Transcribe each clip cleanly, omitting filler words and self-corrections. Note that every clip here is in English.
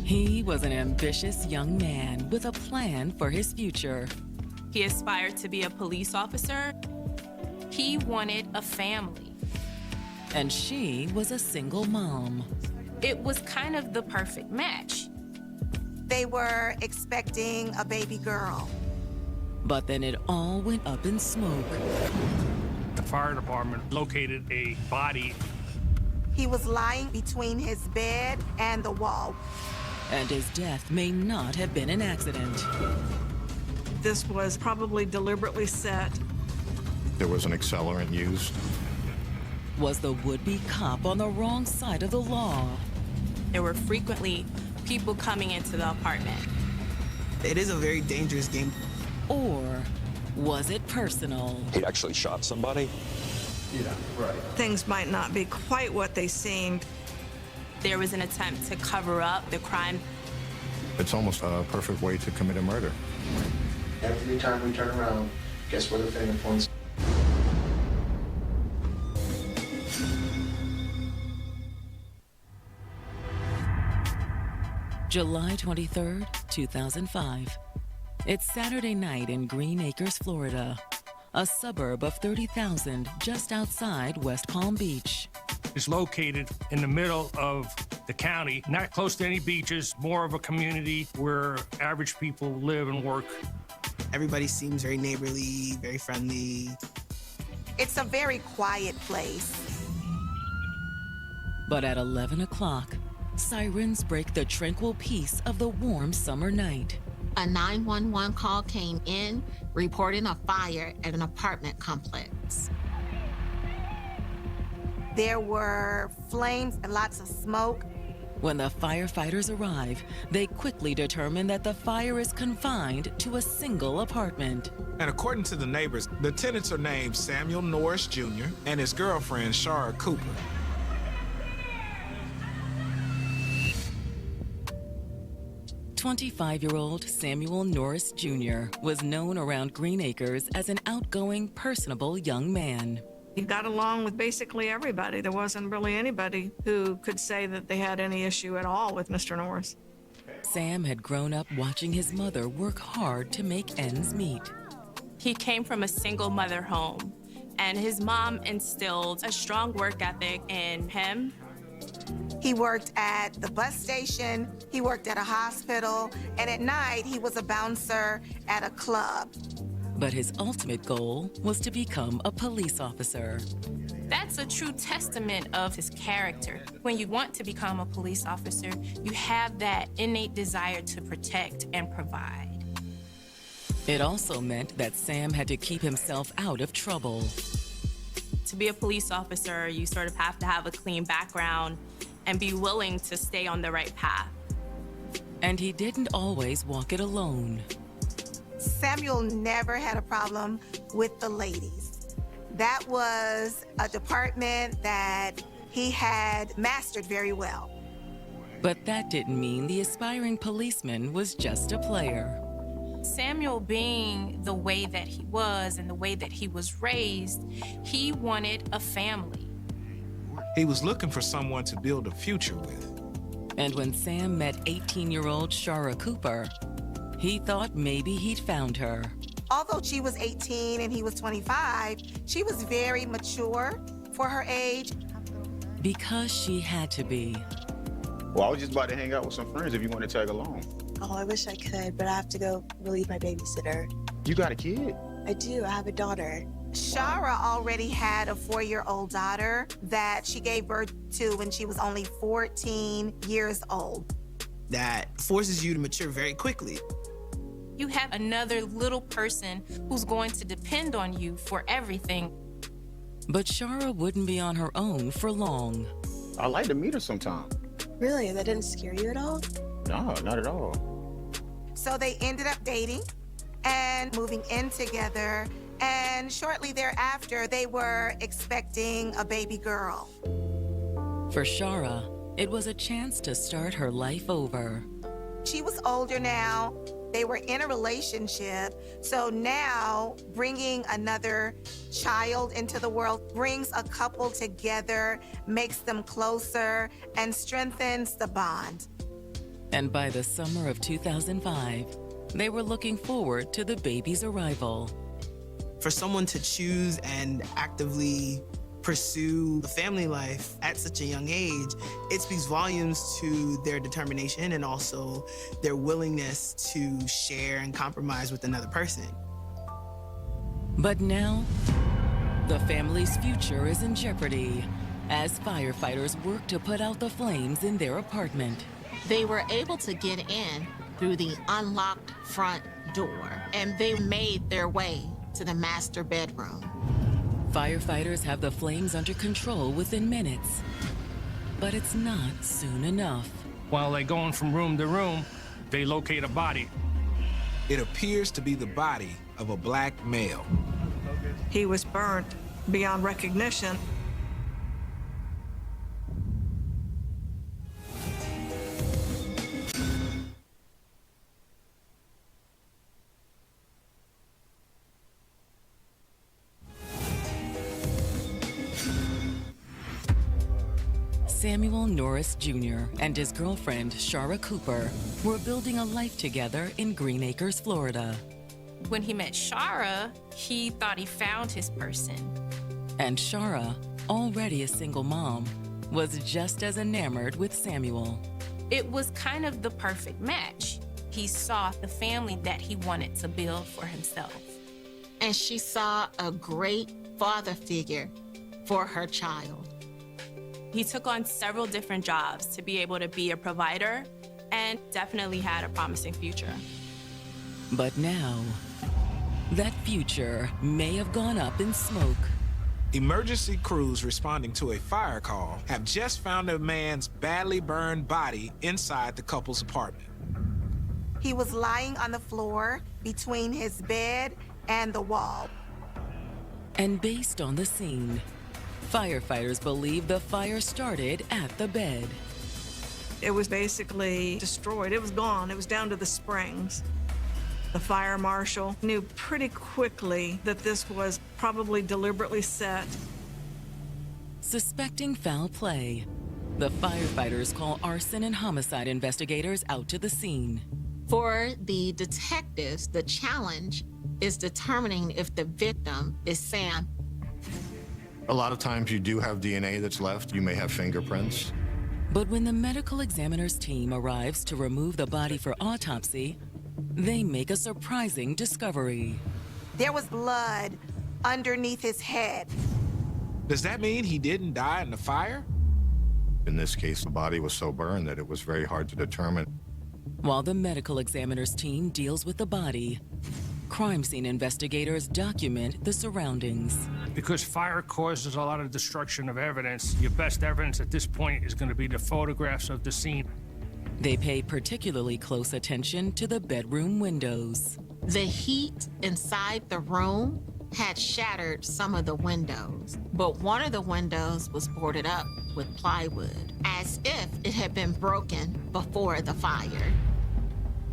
He was an ambitious young man with a plan for his future. He aspired to be a police officer. He wanted a family. And she was a single mom. It was kind of the perfect match. They were expecting a baby girl. But then it all went up in smoke. The fire department located a body. He was lying between his bed and the wall. And his death may not have been an accident. This was probably deliberately set. There was an accelerant used. Was the would-be cop on the wrong side of the law? There were frequently people coming into the apartment. It is a very dangerous game. Or was it personal? He actually shot somebody? Yeah, right. Things might not be quite what they seemed. There was an attempt to cover up the crime. It's almost a perfect way to commit a murder. Every time we turn around, guess where the finger points? July 23rd, 2005. It's Saturday night in Green Acres, Florida, a suburb of 30,000 just outside West Palm Beach. It's located in the middle of the county, not close to any beaches, more of a community where average people live and work. Everybody seems very neighborly, very friendly. It's a very quiet place. But at 11 o'clock, sirens break the tranquil peace of the warm summer night. A 911 call came in reporting a fire at an apartment complex. There were flames and lots of smoke. When the firefighters arrive, they quickly determine that the fire is confined to a single apartment. And according to the neighbors, the tenants are named Samuel Norris Jr. and his girlfriend, Shara Cooper. "25-year-old Samuel Norris Jr. was known around Green Acres as an outgoing, personable young man. He got along with basically everybody. There wasn't really anybody who could say that they had any issue at all with Mr. Norris. Sam had grown up watching his mother work hard to make ends meet. He came from a single mother home, and his mom instilled a strong work ethic in him. He worked at the bus station, he worked at a hospital, and at night he was a bouncer at a club. But his ultimate goal was to become a police officer. That's a true testament of his character. When you want to become a police officer, you have that innate desire to protect and provide. It also meant that Sam had to keep himself out of trouble. To be a police officer, you sort of have to have a clean background and be willing to stay on the right path. And he didn't always walk it alone. Samuel never had a problem with the ladies. That was a department that he had mastered very well. But that didn't mean the aspiring policeman was just a player. Samuel, being the way that he was and the way that he was raised, he wanted a family. He was looking for someone to build a future with. And when Sam met 18-year-old Shara Cooper, he thought maybe he'd found her. Although she was 18 and he was 25, she was very mature for her age. Because she had to be. Well, I was just about to hang out with some friends if you want to tag along. Oh, I wish I could, but I have to go relieve my babysitter. You got a kid? I do. I have a daughter. Shara already had a 4-year-old daughter that she gave birth to when she was only 14 years old. That forces you to mature very quickly. You have another little person who's going to depend on you for everything. But Shara wouldn't be on her own for long. I'd like to meet her sometime. Really? That didn't scare you at all? No, not at all. So they ended up dating and moving in together. And shortly thereafter, they were expecting a baby girl. For Shara, it was a chance to start her life over. She was older now. They were in a relationship. So now bringing another child into the world brings a couple together, makes them closer, and strengthens the bond. And by the summer of 2005, they were looking forward to the baby's arrival. For someone to choose and actively pursue a family life at such a young age, it speaks volumes to their determination and also their willingness to share and compromise with another person. But now, the family's future is in jeopardy as firefighters work to put out the flames in their apartment. They were able to get in through the unlocked front door, and they made their way to the master bedroom. Firefighters have the flames under control within minutes, but it's not soon enough. While they're going from room to room, they locate a body. It appears to be the body of a black male. He was burnt beyond recognition. Samuel Norris Jr. and his girlfriend, Shara Cooper, were building a life together in Green Acres, Florida. When he met Shara, he thought he found his person. And Shara, already a single mom, was just as enamored with Samuel. It was kind of the perfect match. He saw the family that he wanted to build for himself. And she saw a great father figure for her child. He took on several different jobs to be able to be a provider and definitely had a promising future. But now, that future may have gone up in smoke. Emergency crews responding to a fire call have just found a man's badly burned body inside the couple's apartment. He was lying on the floor between his bed and the wall. And based on the scene, firefighters believe the fire started at the bed. It was basically destroyed. It was gone. It was down to the springs. The fire marshal knew pretty quickly that this was probably deliberately set. Suspecting foul play, the firefighters call arson and homicide investigators out to the scene. For the detectives, the challenge is determining if the victim is Sam. A lot of times you do have DNA that's left. You may have fingerprints. But when the medical examiner's team arrives to remove the body for autopsy, they make a surprising discovery. There was blood underneath his head. Does that mean he didn't die in the fire? In this case, the body was so burned that it was very hard to determine. While the medical examiner's team deals with the body, crime scene investigators document the surroundings. Because fire causes a lot of destruction of evidence, your best evidence at this point is going to be the photographs of the scene. They pay particularly close attention to the bedroom windows. The heat inside the room had shattered some of the windows, but one of the windows was boarded up with plywood, as if it had been broken before the fire.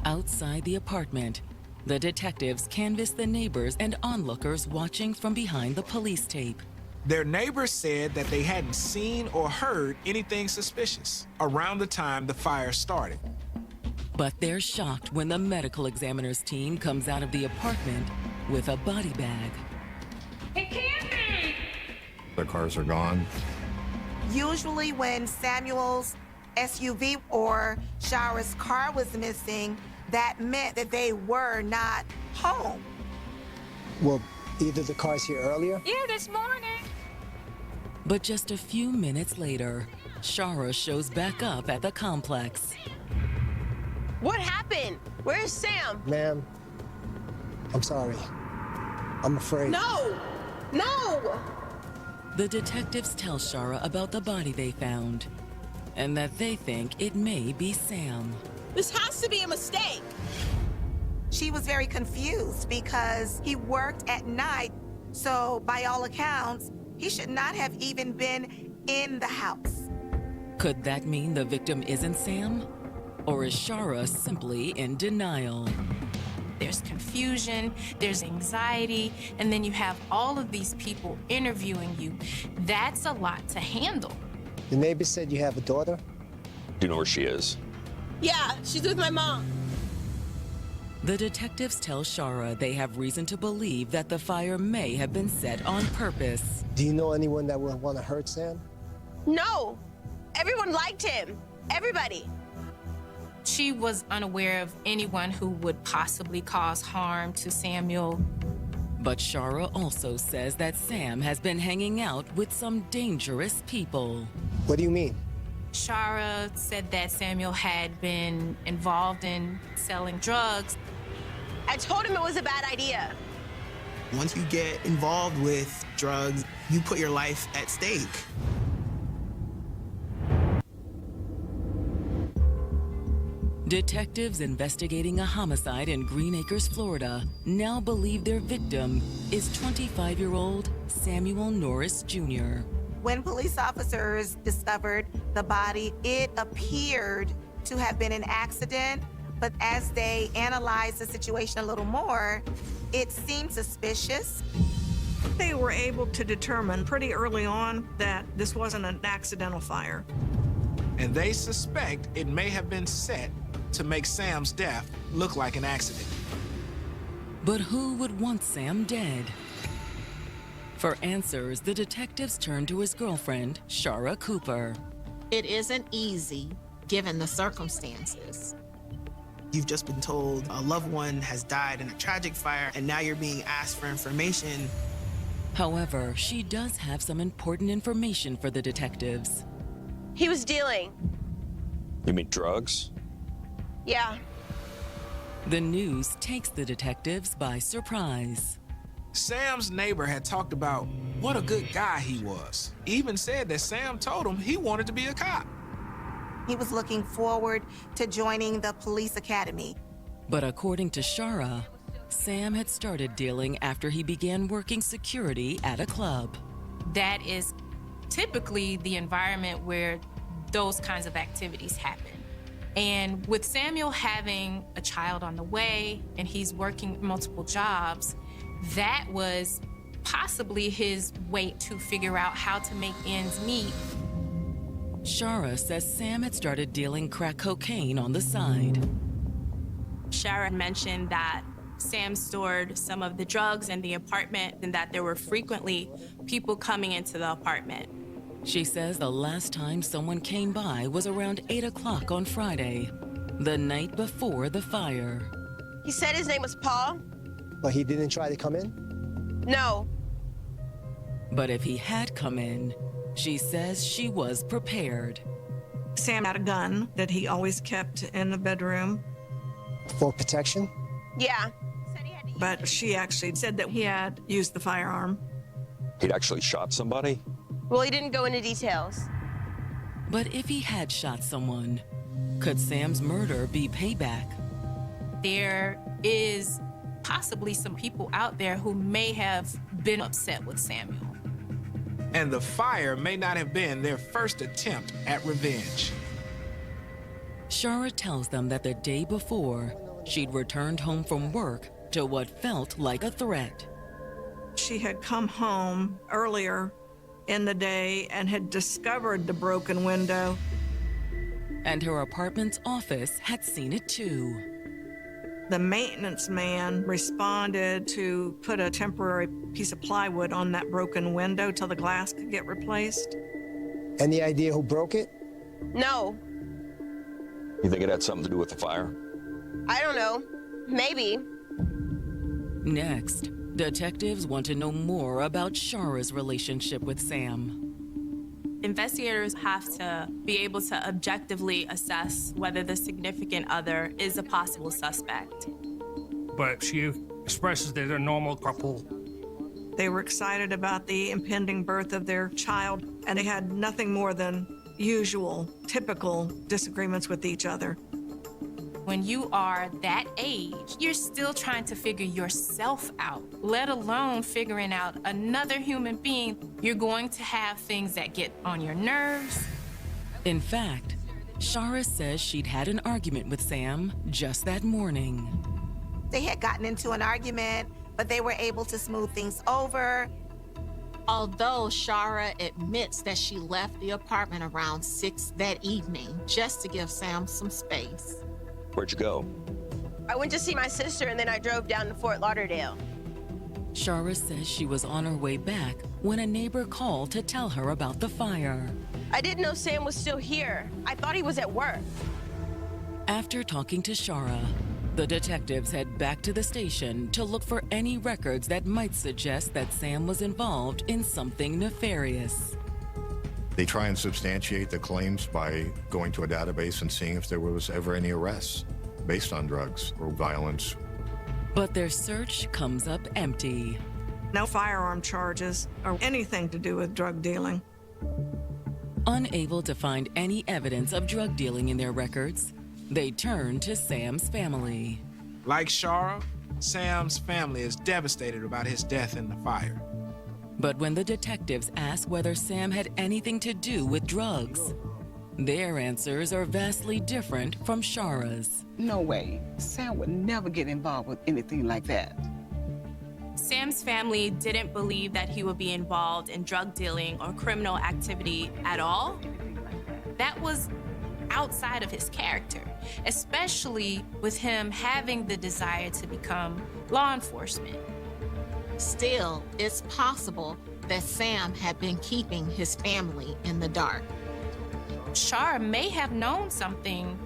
Outside the apartment, the detectives canvass the neighbors and onlookers watching from behind the police tape. Their neighbors said that they hadn't seen or heard anything suspicious around the time the fire started. But they're shocked when the medical examiner's team comes out of the apartment with a body bag. It can't be! The cars are gone. Usually when Samuel's SUV or Shara's car was missing, that meant that they were not home. Well, either the car's here earlier? Yeah, this morning. But just a few minutes later, Shara shows back up at the complex. What happened? Where's Sam? Ma'am, I'm sorry. I'm afraid. No! No! The detectives tell Shara about the body they found, and that they think it may be Sam. This has to be a mistake. She was very confused because he worked at night, so by all accounts, he should not have even been in the house. Could that mean the victim isn't Sam? Or is Shara simply in denial? There's confusion, there's anxiety, and then you have all of these people interviewing you. That's a lot to handle. The neighbor said you have a daughter? Do you know where she is? Yeah, she's with my mom. The detectives tell Shara they have reason to believe that the fire may have been set on purpose. Do you know anyone that would want to hurt Sam? No. Everyone liked him. Everybody. She was unaware of anyone who would possibly cause harm to Samuel. But Shara also says that Sam has been hanging out with some dangerous people. What do you mean? Shara said that Samuel had been involved in selling drugs. I told him it was a bad idea. Once you get involved with drugs, you put your life at stake. Detectives investigating a homicide in Green Acres, Florida, now believe their victim is 25-year-old Samuel Norris Jr. When police officers discovered the body, it appeared to have been an accident, but as they analyzed the situation a little more, it seemed suspicious. They were able to determine pretty early on that this wasn't an accidental fire. And they suspect it may have been set to make Sam's death look like an accident. But who would want Sam dead? For answers, the detectives turn to his girlfriend, Shara Cooper. It isn't easy, given the circumstances. You've just been told a loved one has died in a tragic fire, and now you're being asked for information. However, she does have some important information for the detectives. He was dealing. You mean drugs? Yeah. The news takes the detectives by surprise. Sam's neighbor had talked about what a good guy he was. Even said that Sam told him he wanted to be a cop. He was looking forward to joining the police academy. But according to Shara, Sam had started dealing after he began working security at a club. That is typically the environment where those kinds of activities happen. And with Samuel having a child on the way and he's working multiple jobs, that was possibly his way to figure out how to make ends meet. Shara says Sam had started dealing crack cocaine on the side. Shara mentioned that Sam stored some of the drugs in the apartment and that there were frequently people coming into the apartment. She says the last time someone came by was around 8 o'clock on Friday, the night before the fire. He said his name was Paul. But he didn't try to come in? No. But if he had come in, she says she was prepared. Sam had a gun that he always kept in the bedroom. For protection? Yeah. But she actually said that he had used the firearm. He'd actually shot somebody? Well, he didn't go into details. But if he had shot someone, could Sam's murder be payback? There is possibly some people out there who may have been upset with Samuel. And the fire may not have been their first attempt at revenge. Shara tells them that the day before, she'd returned home from work to what felt like a threat. She had come home earlier in the day and had discovered the broken window. And her apartment's office had seen it too. The maintenance man responded to put a temporary piece of plywood on that broken window till the glass could get replaced. Any idea who broke it? No. You think it had something to do with the fire? I don't know. Maybe. Next, detectives want to know more about Shara's relationship with Sam. Investigators have to be able to objectively assess whether the significant other is a possible suspect. But she expresses that they're a normal couple. They were excited about the impending birth of their child, and they had nothing more than usual, typical disagreements with each other. When you are that age, you're still trying to figure yourself out, let alone figuring out another human being. You're going to have things that get on your nerves. In fact, Shara says she'd had an argument with Sam just that morning. They had gotten into an argument, but they were able to smooth things over. Although Shara admits that she left the apartment around 6 that evening just to give Sam some space. Where'd you go? I went to see my sister and then I drove down to Fort Lauderdale. Shara says she was on her way back when a neighbor called to tell her about the fire. I didn't know Sam was still here. I thought he was at work. After talking to Shara, the detectives head back to the station to look for any records that might suggest that Sam was involved in something nefarious. They try and substantiate the claims by going to a database and seeing if there was ever any arrests based on drugs or violence. But their search comes up empty. No firearm charges or anything to do with drug dealing. Unable to find any evidence of drug dealing in their records, they turn to Sam's family. Like Shara, Sam's family is devastated about his death in the fire. But when the detectives ask whether Sam had anything to do with drugs, their answers are vastly different from Shara's. No way. Sam would never get involved with anything like that. Sam's family didn't believe that he would be involved in drug dealing or criminal activity at all. That was outside of his character, especially with him having the desire to become law enforcement. Still, it's possible that Sam had been keeping his family in the dark. Shara may have known something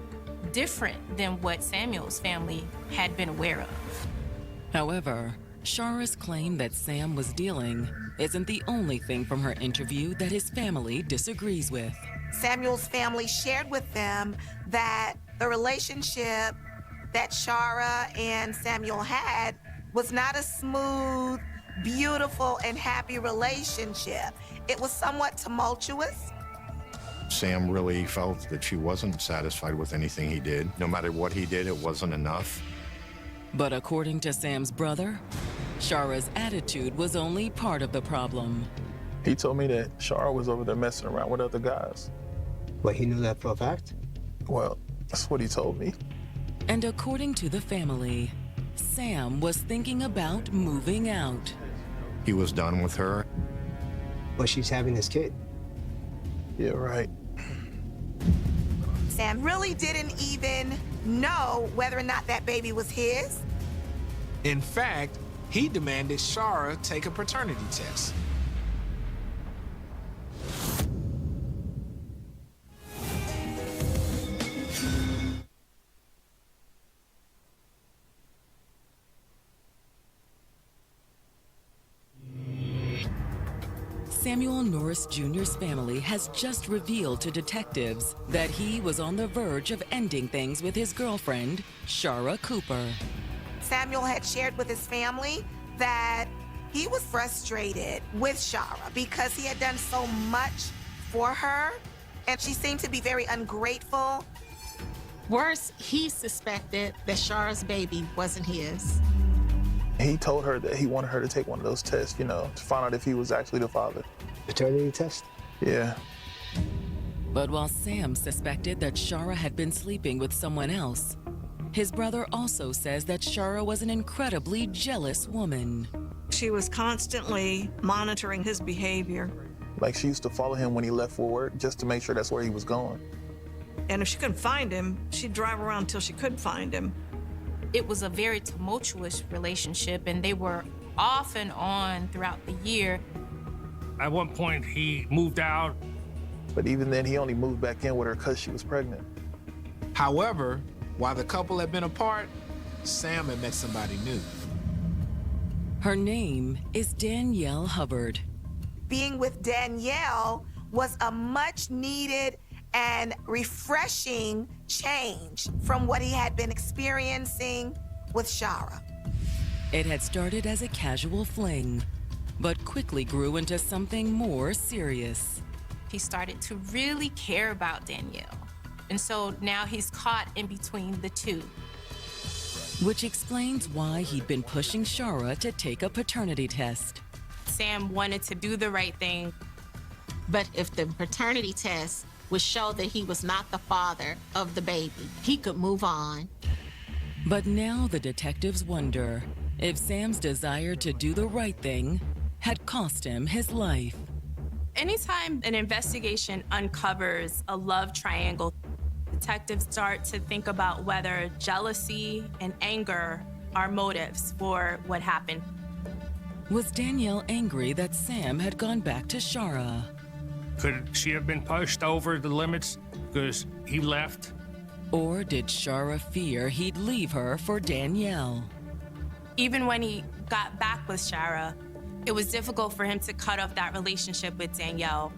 different than what Samuel's family had been aware of. However, Shara's claim that Sam was dealing isn't the only thing from her interview that his family disagrees with. Samuel's family shared with them that the relationship that Shara and Samuel had was not a smooth, beautiful, and happy relationship. It was somewhat tumultuous. Sam really felt that she wasn't satisfied with anything he did. No matter what he did, it wasn't enough. But according to Sam's brother, Shara's attitude was only part of the problem. He told me that Shara was over there messing around with other guys. But he knew that for a fact? Well, that's what he told me. And according to the family, Sam was thinking about moving out. He was done with her. But she's having this kid. Yeah, right. Sam really didn't even know whether or not that baby was his. In fact, he demanded Shara take a paternity test. Samuel Norris Jr.'s family has just revealed to detectives that he was on the verge of ending things with his girlfriend, Shara Cooper. Samuel had shared with his family that he was frustrated with Shara because he had done so much for her, and she seemed to be very ungrateful. Worse, he suspected that Shara's baby wasn't his. He told her that he wanted her to take one of those tests, to find out if he was actually the father. Paternity test? Yeah. But while Sam suspected that Shara had been sleeping with someone else, his brother also says that Shara was an incredibly jealous woman. She was constantly monitoring his behavior. Like she used to follow him when he left for work just to make sure that's where he was going. And if she couldn't find him, she'd drive around till she could find him. It was a very tumultuous relationship, and they were off and on throughout the year. At one point, he moved out. But even then, he only moved back in with her because she was pregnant. However, while the couple had been apart, Sam had met somebody new. Her name is Danielle Hubbard. Being with Danielle was a much-needed and refreshing change from what he had been experiencing with Shara. It had started as a casual fling, but quickly grew into something more serious. He started to really care about Danielle. And so now he's caught in between the two. Which explains why he'd been pushing Shara to take a paternity test. Sam wanted to do the right thing. But if the paternity test would show that he was not the father of the baby, he could move on. But now the detectives wonder if Sam's desire to do the right thing had cost him his life. Anytime an investigation uncovers a love triangle, detectives start to think about whether jealousy and anger are motives for what happened. Was Danielle angry that Sam had gone back to Shara? Could she have been pushed over the limits because he left? Or did Shara fear he'd leave her for Danielle? Even when he got back with Shara, it was difficult for him to cut off that relationship with Danielle.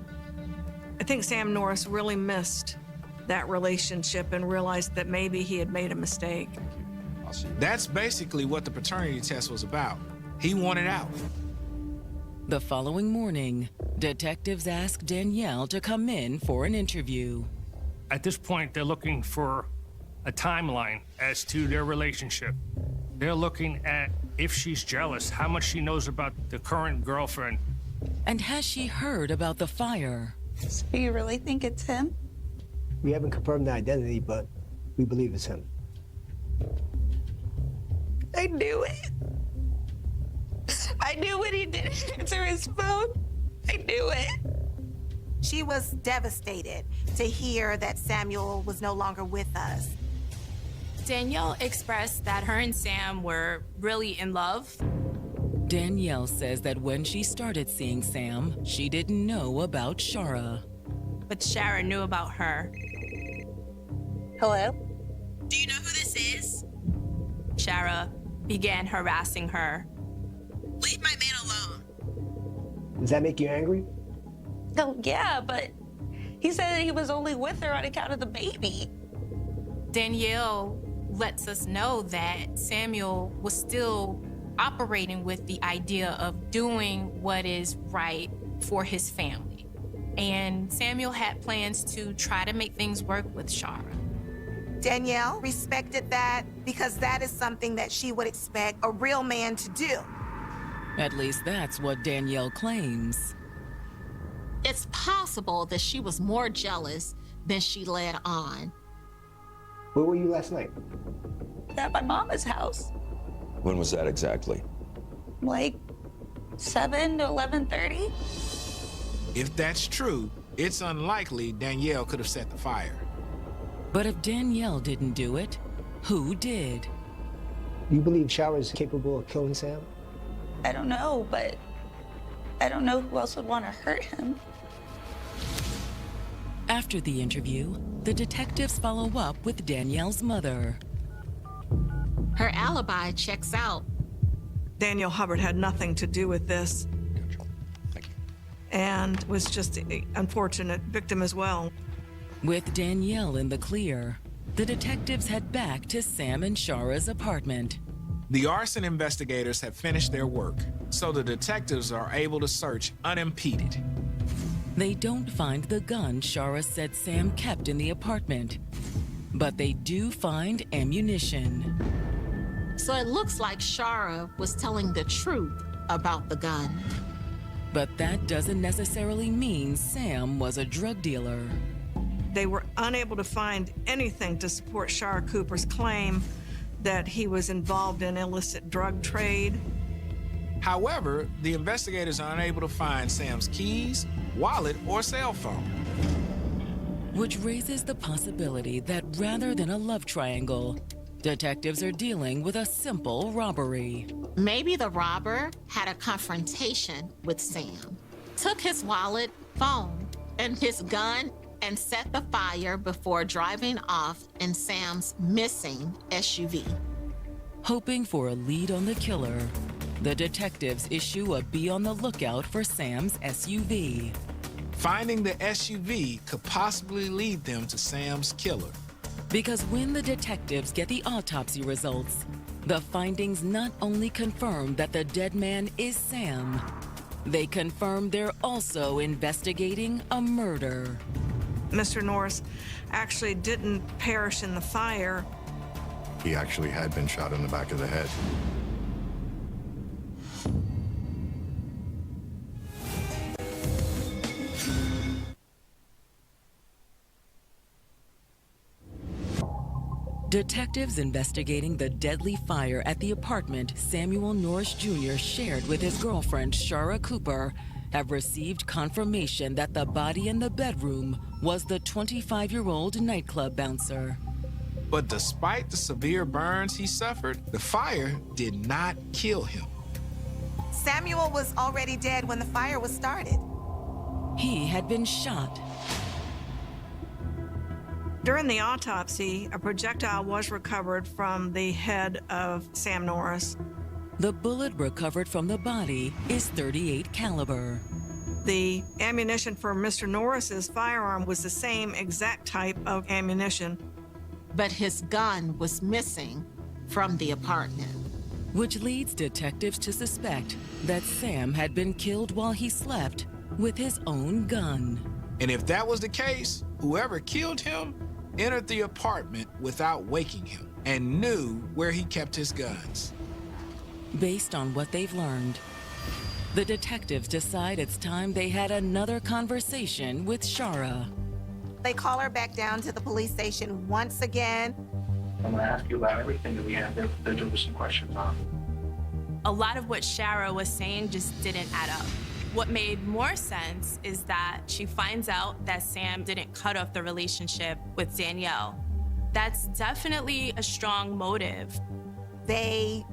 I think Sam Norris really missed that relationship and realized that maybe he had made a mistake. That's basically what the paternity test was about. He wanted out. The following morning, detectives asked Danielle to come in for an interview. At this point, they're looking for a timeline as to their relationship. They're looking at if she's jealous, how much she knows about the current girlfriend. And has she heard about the fire? So you really think it's him? We haven't confirmed the identity, but we believe it's him. I knew it. I knew when he didn't answer his phone. I knew it. She was devastated to hear that Samuel was no longer with us. Danielle expressed that her and Sam were really in love. Danielle says that when she started seeing Sam, she didn't know about Shara. But Shara knew about her. Hello? Do you know who this is? Shara began harassing her. Leave my man alone. Does that make you angry? Oh, yeah, but he said that he was only with her on account of the baby. Danielle lets us know that Samuel was still operating with the idea of doing what is right for his family. And Samuel had plans to try to make things work with Shara. Danielle respected that because that is something that she would expect a real man to do. At least that's what Danielle claims. It's possible that she was more jealous than she let on. Where were you last night? At my mama's house. When was that exactly? Like 7 to 11:30. If that's true, it's unlikely Danielle could have set the fire. But if Danielle didn't do it, who did? You believe Shara's capable of killing Sam? I don't know, but I don't know who else would want to hurt him. After the interview, the detectives follow up with Danielle's mother. Her alibi checks out. Daniel Hubbard had nothing to do with this and was just an unfortunate victim as well. With Danielle in the clear, the detectives head back to Sam and Shara's apartment. The arson investigators have finished their work, so the detectives are able to search unimpeded. They don't find the gun Shara said Sam kept in the apartment, but they do find ammunition. So it looks like Shara was telling the truth about the gun. But that doesn't necessarily mean Sam was a drug dealer. They were unable to find anything to support Shara Cooper's claim that he was involved in illicit drug trade. However, the investigators are unable to find Sam's keys, wallet, or cell phone. Which raises the possibility that rather than a love triangle, detectives are dealing with a simple robbery. Maybe the robber had a confrontation with Sam, took his wallet, phone, and his gun and set the fire before driving off in Sam's missing SUV. Hoping for a lead on the killer, the detectives issue a be on the lookout for Sam's SUV. Finding the SUV could possibly lead them to Sam's killer. Because when the detectives get the autopsy results, the findings not only confirm that the dead man is Sam, they confirm they're also investigating a murder. Mr. Norris actually didn't perish in the fire. He actually had been shot in the back of the head. Detectives investigating the deadly fire at the apartment Samuel Norris Jr. shared with his girlfriend, Shara Cooper, have received confirmation that the body in the bedroom was the 25-year-old nightclub bouncer. But despite the severe burns he suffered, the fire did not kill him. Samuel was already dead when the fire was started. He had been shot. During the autopsy, a projectile was recovered from the head of Sam Norris. The bullet recovered from the body is .38 caliber. The ammunition for Mr. Norris's firearm was the same exact type of ammunition. But his gun was missing from the apartment. Which leads detectives to suspect that Sam had been killed while he slept with his own gun. And if that was the case, whoever killed him entered the apartment without waking him and knew where he kept his guns. Based on what they've learned, the detectives decide it's time they had another conversation with Shara. They call her back down to the police station once again. I'm gonna ask you about everything that we have. There were some questions on. A lot of what Shara was saying just didn't add up. What made more sense is that she finds out that Sam didn't cut off the relationship with Danielle. That's definitely a strong motive. They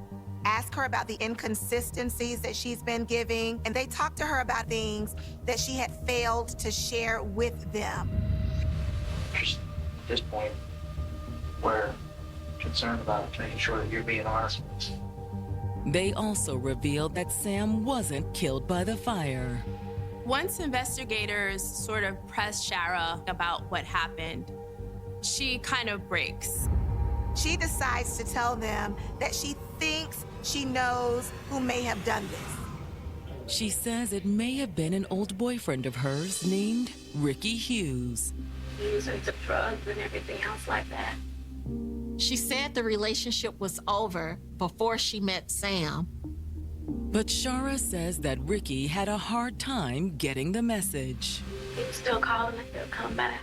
ask her about the inconsistencies that she's been giving, and they talk to her about things that she had failed to share with them. Just at this point, we're concerned about making sure that you're being honest with us. They also revealed that Sam wasn't killed by the fire. Once investigators sort of press Shara about what happened, she kind of breaks. She decides to tell them that she thinks she knows who may have done this. She says it may have been an old boyfriend of hers named Ricky Hughes. Users of drugs and everything else like that. She said the relationship was over before she met Sam. But Shara says that Ricky had a hard time getting the message. He was still calling and he'll come back.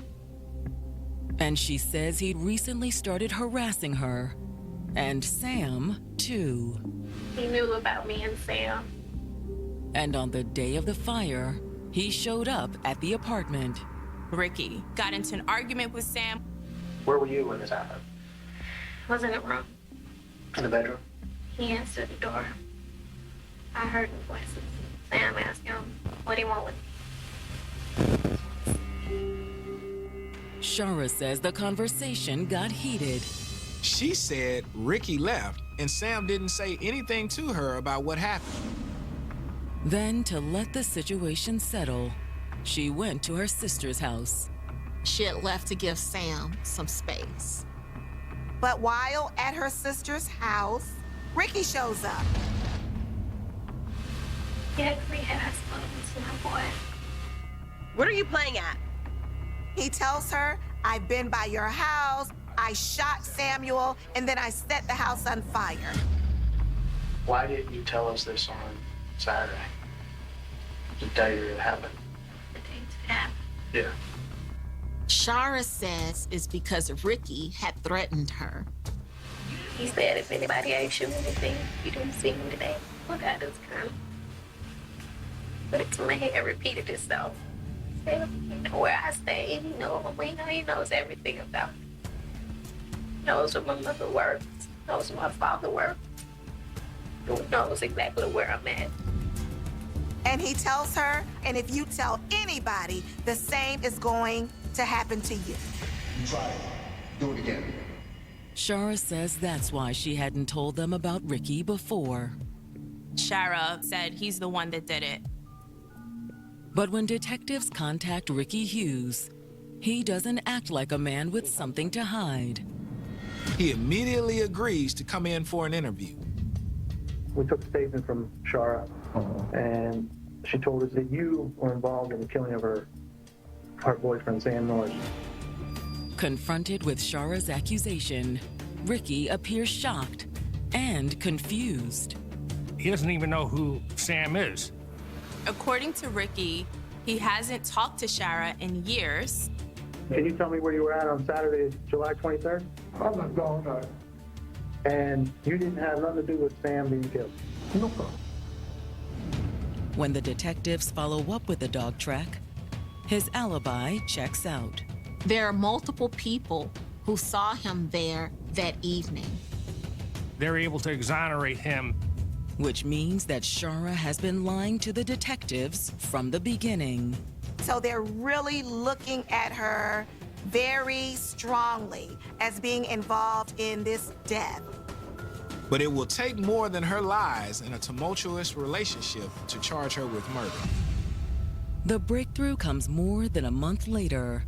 And she says he'd recently started harassing her. And Sam, too. He knew about me and Sam. And on the day of the fire, he showed up at the apartment. Ricky got into an argument with Sam. Where were you when this happened? Was in the room. In the bedroom? He answered the door. I heard the voices. Sam asked him what he wanted with me. Shara says the conversation got heated. She said Ricky left and Sam didn't say anything to her about what happened. Then, to let the situation settle, she went to her sister's house. She had left to give Sam some space. But while at her sister's house, Ricky shows up. Yeah, we had spoken to my boy. What are you playing at? He tells her, I've been by your house, I shot Samuel, and then I set the house on fire. Why didn't you tell us this on Saturday? The day it happened. The day it happened. Yeah. Shara says it's because Ricky had threatened her. He said if anybody asks you anything, you didn't see me today. Look at this gun. But it's my head repeated itself. He know where I stay. He knows everything about me. He knows where my mother works. Knows where my father works. He knows exactly where I'm at. And he tells her, and if you tell anybody, the same is going to happen to you. You try it. Do it again. Shara says that's why she hadn't told them about Ricky before. Shara said he's the one that did it. But when detectives contact Ricky Hughes, he doesn't act like a man with something to hide. He immediately agrees to come in for an interview. We took a statement from Shara, and she told us that you were involved in the killing of her boyfriend, Sam Norris. Confronted with Shara's accusation, Ricky appears shocked and confused. He doesn't even know who Sam is. According to Ricky, he hasn't talked to Shara in years. Can you tell me where you were at on Saturday, July 23rd? I was gone. And you didn't have nothing to do with Sam being killed? No problem. When the detectives follow up with the dog track, his alibi checks out. There are multiple people who saw him there that evening. They're able to exonerate him. Which means that Shara has been lying to the detectives from the beginning. So they're really looking at her very strongly as being involved in this death. But it will take more than her lies in a tumultuous relationship to charge her with murder. The breakthrough comes more than a month later,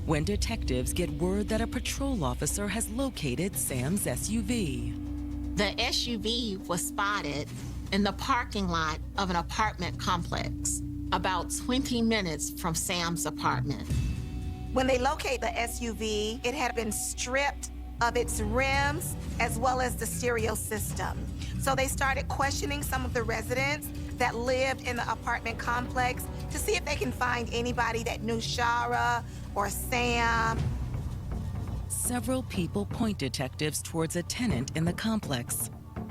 when detectives get word that a patrol officer has located Sam's SUV. The SUV was spotted in the parking lot of an apartment complex, about 20 minutes from Sam's apartment. When they locate the SUV, it had been stripped of its rims as well as the stereo system. So they started questioning some of the residents that lived in the apartment complex to see if they can find anybody that knew Shara or Sam. Several people point detectives towards a tenant in the complex,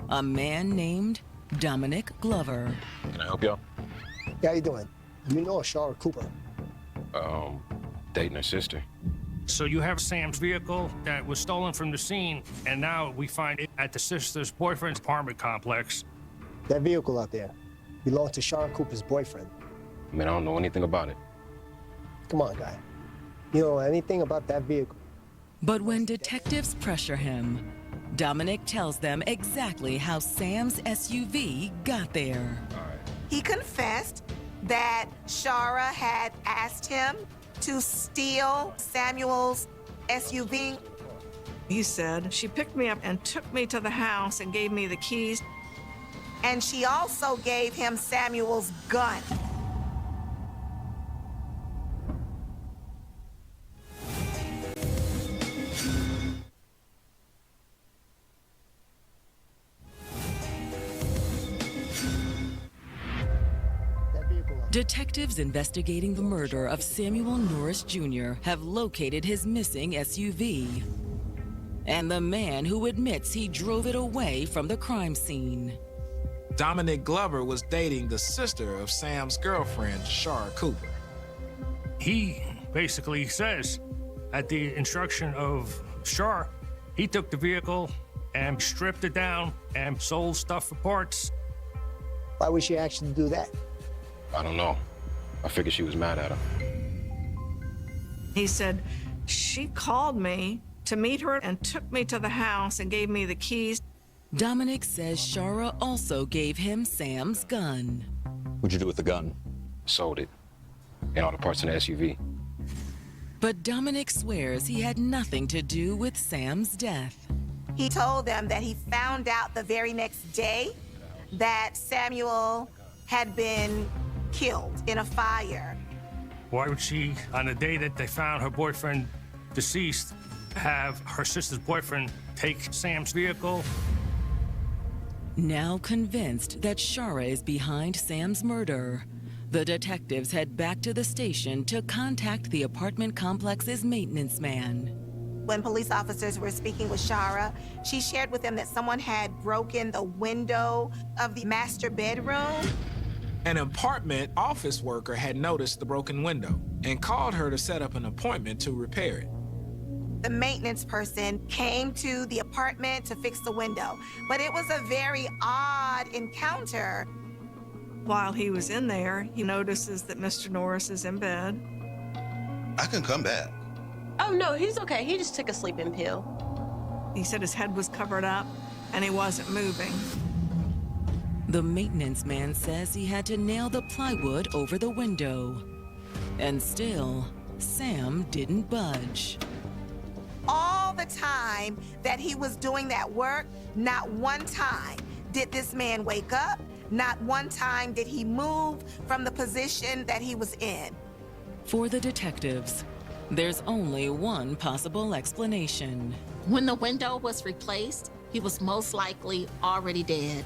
a man named Dominic Glover. Can I help y'all? Yeah, how you doing? You know Shara Cooper? Dating her sister. So you have Sam's vehicle that was stolen from the scene, and now we find it at the sister's boyfriend's apartment complex. That vehicle out there belonged to Shara Cooper's boyfriend. I mean, I don't know anything about it. Come on, guy. You don't know anything about that vehicle. But when detectives pressure him, Dominic tells them exactly how Sam's SUV got there. He confessed that Shara had asked him to steal Samuel's SUV. He said, she picked me up and took me to the house and gave me the keys. And she also gave him Samuel's gun. Detectives investigating the murder of Samuel Norris Jr. have located his missing SUV and the man who admits he drove it away from the crime scene. Dominic Glover was dating the sister of Sam's girlfriend, Shara Cooper. He basically says, at the instruction of Shar, he took the vehicle and stripped it down and sold stuff for parts. Why would she actually do that? I don't know. I figured she was mad at him. He said, she called me to meet her and took me to the house and gave me the keys. Dominic says Shara also gave him Sam's gun. What'd you do with the gun? Sold it. And all the parts in the SUV. But Dominic swears he had nothing to do with Sam's death. He told them that he found out the very next day that Samuel had been killed in a fire. Why would she, on the day that they found her boyfriend deceased, have her sister's boyfriend take Sam's vehicle? Now convinced that Shara is behind Sam's murder, the detectives head back to the station to contact the apartment complex's maintenance man. When police officers were speaking with Shara, she shared with them that someone had broken the window of the master bedroom. An apartment office worker had noticed the broken window and called her to set up an appointment to repair it. The maintenance person came to the apartment to fix the window, but it was a very odd encounter. While he was in there, he notices that Mr. Norris is in bed. I can come back. Oh, no, he's okay. He just took a sleeping pill. He said his head was covered up and he wasn't moving. The maintenance man says he had to nail the plywood over the window. And still, Sam didn't budge. All the time that he was doing that work, not one time did this man wake up, not one time did he move from the position that he was in. For the detectives, there's only one possible explanation. When the window was replaced, he was most likely already dead.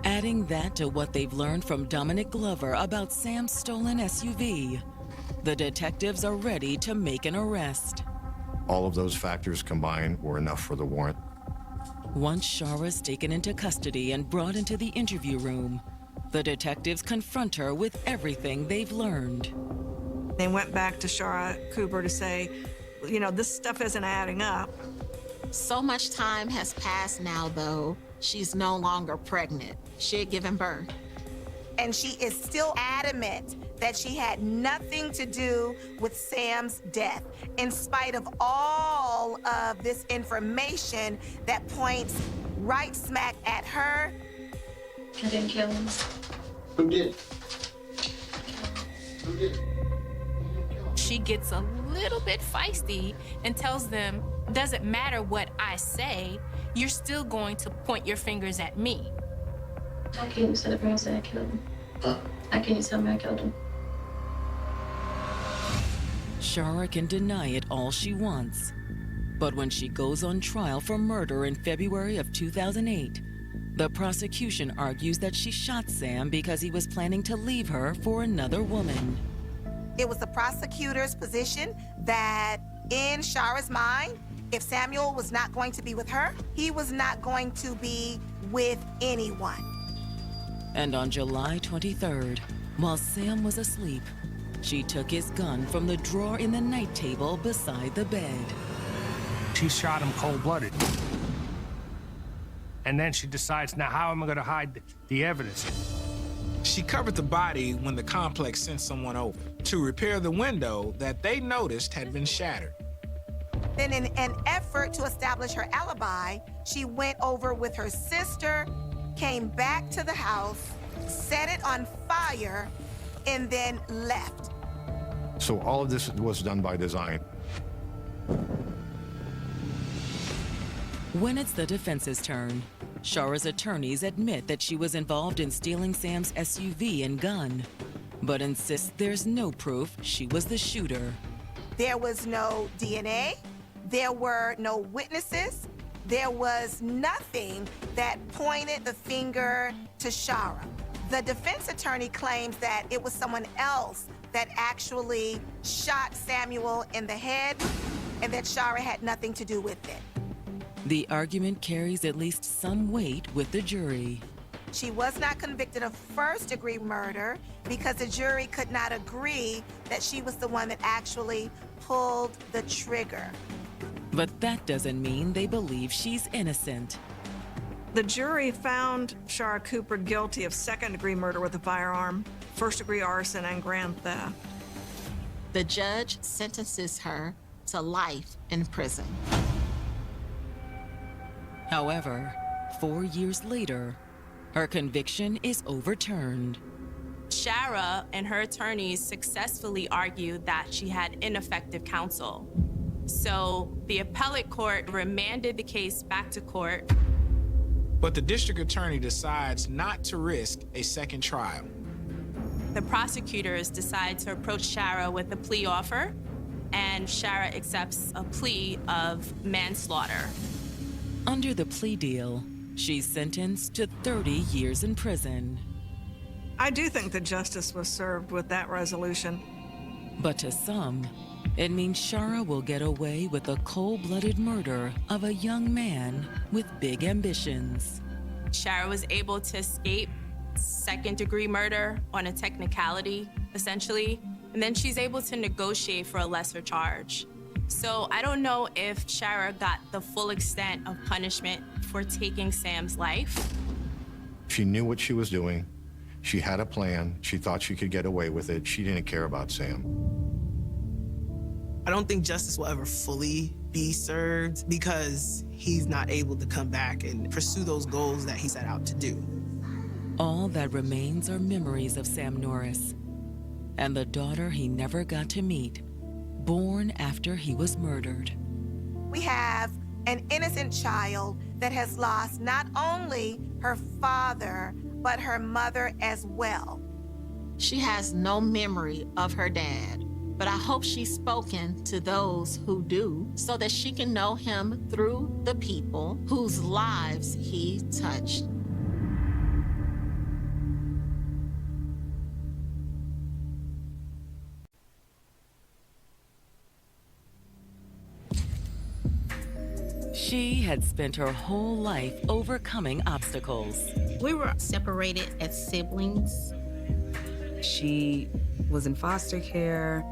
Adding that to what they've learned from Dominic Glover about Sam's stolen SUV, the detectives are ready to make an arrest. All of those factors combined were enough for the warrant. Once Shara's taken into custody and brought into the interview room, the detectives confront her with everything they've learned. They went back to Shara Cooper to say, you know, this stuff isn't adding up. So much time has passed now, though. She's no longer pregnant. She had given birth. And she is still adamant that she had nothing to do with Sam's death, in spite of all of this information that points right smack at her. I didn't kill him. Who did? Who did? She gets a little bit feisty and tells them, doesn't matter what I say, you're still going to point your fingers at me. How can you say the person I killed him? Huh? How can you tell me I killed him? Shara can deny it all she wants. But when she goes on trial for murder in February of 2008, the prosecution argues that she shot Sam because he was planning to leave her for another woman. It was the prosecutor's position that in Shara's mind, if Samuel was not going to be with her, he was not going to be with anyone. And on July 23rd, while Sam was asleep, she took his gun from the drawer in the night table beside the bed. She shot him cold-blooded. And then she decides, now how am I going to hide the evidence? She covered the body when the complex sent someone over to repair the window that they noticed had been shattered. Then in an effort to establish her alibi, she went over with her sister, came back to the house, set it on fire, and then left. So all of this was done by design. When it's the defense's turn, Shara's attorneys admit that she was involved in stealing Sam's SUV and gun, but insist there's no proof she was the shooter. There was no DNA, there were no witnesses, there was nothing that pointed the finger to Shara. The defense attorney claims that it was someone else that actually shot Samuel in the head and that Shara had nothing to do with it. The argument carries at least some weight with the jury. She was not convicted of first-degree murder because the jury could not agree that she was the one that actually pulled the trigger. But that doesn't mean they believe she's innocent. The jury found Shara Cooper guilty of second-degree murder with a firearm, first-degree arson, and grand theft. The judge sentences her to life in prison. However, 4 years later, her conviction is overturned. Shara and her attorneys successfully argued that she had ineffective counsel. So the appellate court remanded the case back to court. But the district attorney decides not to risk a second trial. The prosecutors decide to approach Shara with a plea offer, and Shara accepts a plea of manslaughter. Under the plea deal, she's sentenced to 30 years in prison. I do think that justice was served with that resolution. But to some, it means Shara will get away with the cold-blooded murder of a young man with big ambitions. Shara was able to escape second-degree murder on a technicality, essentially, and then she's able to negotiate for a lesser charge. So I don't know if Shara got the full extent of punishment for taking Sam's life. She knew what she was doing. She had a plan. She thought she could get away with it. She didn't care about Sam. I don't think justice will ever fully be served because he's not able to come back and pursue those goals that he set out to do. All that remains are memories of Sam Norris and the daughter he never got to meet, born after he was murdered. We have an innocent child that has lost not only her father, but her mother as well. She has no memory of her dad, but I hope she's spoken to those who do so that she can know him through the people whose lives he touched. She had spent her whole life overcoming obstacles. We were separated as siblings. She was in foster care.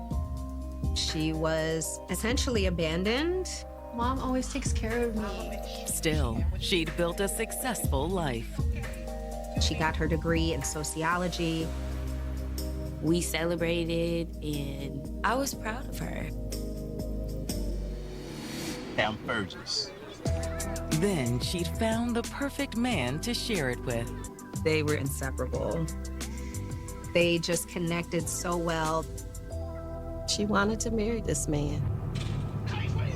She was essentially abandoned. Mom always takes care of me. Still, she'd built a successful life. She got her degree in sociology. We celebrated, and I was proud of her. I'm Burgess. Then she'd found the perfect man to share it with. They were inseparable. They just connected so well. She wanted to marry this man.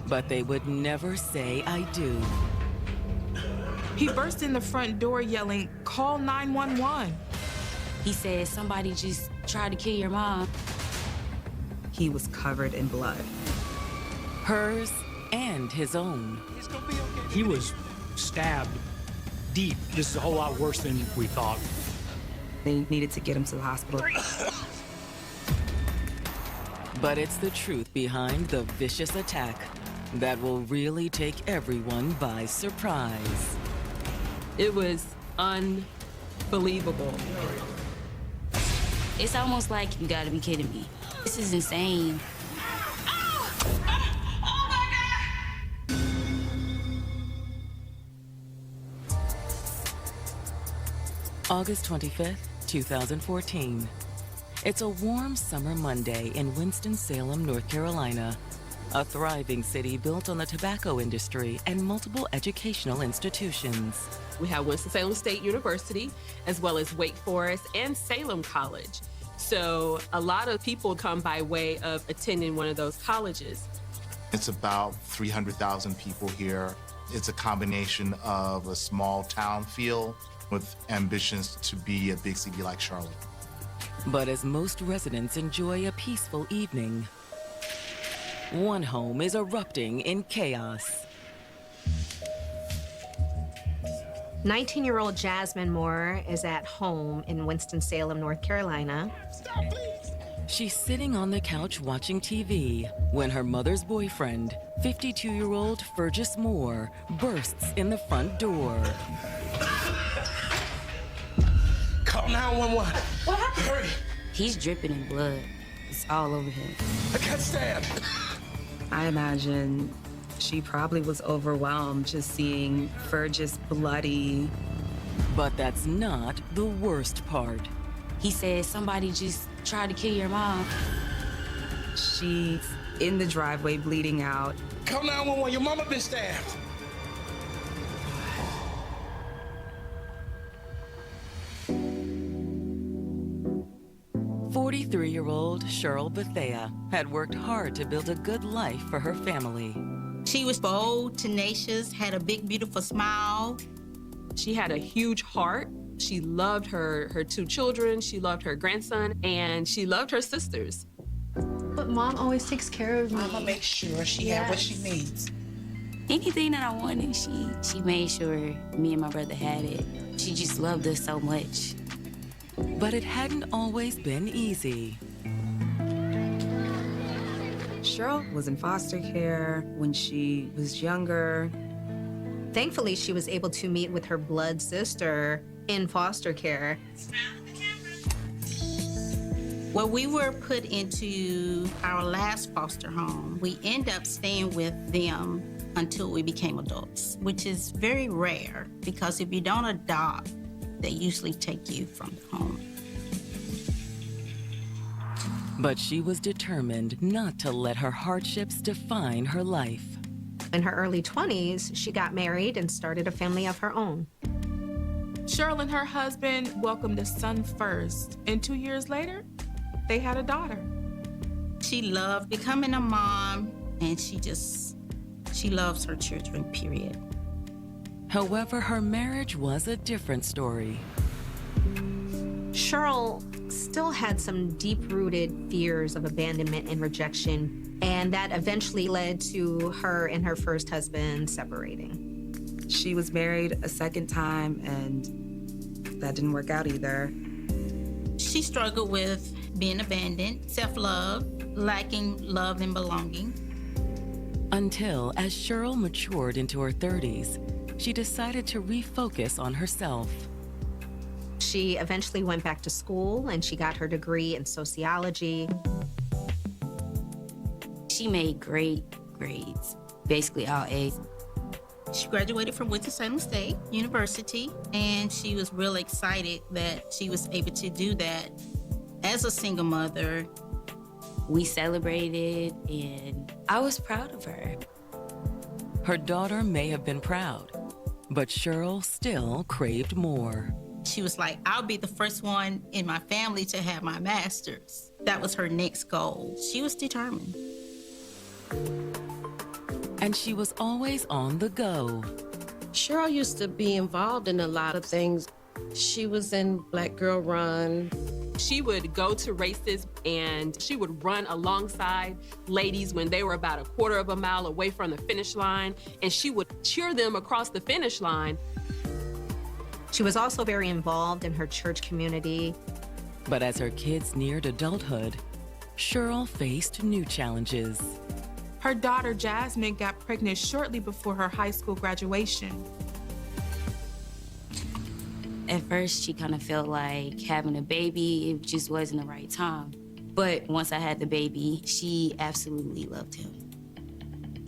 But they would never say I do. He burst in the front door yelling, "Call 911." He said, somebody just tried to kill your mom. He was covered in blood. Hers and his own. He was stabbed deep. This is a whole lot worse than we thought. They needed to get him to the hospital. But it's the truth behind the vicious attack that will really take everyone by surprise. It was unbelievable. It's almost like you gotta be kidding me. This is insane. August 25th, 2014. It's a warm summer Monday in Winston-Salem, North Carolina, a thriving city built on the tobacco industry and multiple educational institutions. We have Winston-Salem State University, as well as Wake Forest and Salem College. So a lot of people come by way of attending one of those colleges. It's about 300,000 people here. It's a combination of a small town feel with ambitions to be a big city like Charlotte. But as most residents enjoy a peaceful evening, one home is erupting in chaos. 19-year-old Jasmine Moore is at home in Winston-Salem, North Carolina. She's sitting on the couch watching TV when her mother's boyfriend, 52-year-old Fergus Moore, bursts in the front door. Call 911. What happened? Hurry. He's dripping in blood. It's all over him. I got stabbed. I imagine she probably was overwhelmed just seeing Fergus bloody. But that's not the worst part. He said somebody just tried to kill your mom. She's in the driveway bleeding out. Call 911. Your mama been stabbed. "43-year-old Cheryl Bethea had worked hard to build a good life for her family. She was bold, tenacious, had a big, beautiful smile. She had a huge heart. She loved her two children, she loved her grandson, and she loved her sisters. But Mom always takes care of me. Mama makes sure she has what she needs. Anything that I wanted, she made sure me and my brother had it. She just loved us so much. But it hadn't always been easy. Cheryl was in foster care when she was younger. Thankfully, she was able to meet with her blood sister in foster care. When we were put into our last foster home, we ended up staying with them until we became adults, which is very rare because if you don't adopt, they usually take you from the home. But she was determined not to let her hardships define her life. In her early 20s, she got married and started a family of her own. Cheryl and her husband welcomed a son first, and 2 years later, they had a daughter. She loved becoming a mom, and she loves her children, period. However, her marriage was a different story. Cheryl still had some deep-rooted fears of abandonment and rejection, and that eventually led to her and her first husband separating. She was married a second time, and that didn't work out either. She struggled with being abandoned, self-love, lacking love and belonging. Until, as Cheryl matured into her 30s, she decided to refocus on herself. She eventually went back to school and she got her degree in sociology. She made great grades, basically all A's. She graduated from Winston-Salem State University, and she was really excited that she was able to do that as a single mother. We celebrated, and I was proud of her. Her daughter may have been proud, but Cheryl still craved more. She was like, I'll be the first one in my family to have my master's. That was her next goal. She was determined. And she was always on the go. Cheryl used to be involved in a lot of things. She was in Black Girl Run. She would go to races and she would run alongside ladies when they were about a quarter of a mile away from the finish line, and she would cheer them across the finish line. She was also very involved in her church community. But as her kids neared adulthood, Cheryl faced new challenges. Her daughter, Jasmine, got pregnant shortly before her high school graduation. At first, she kind of felt like having a baby, it just wasn't the right time. But once I had the baby, she absolutely loved him.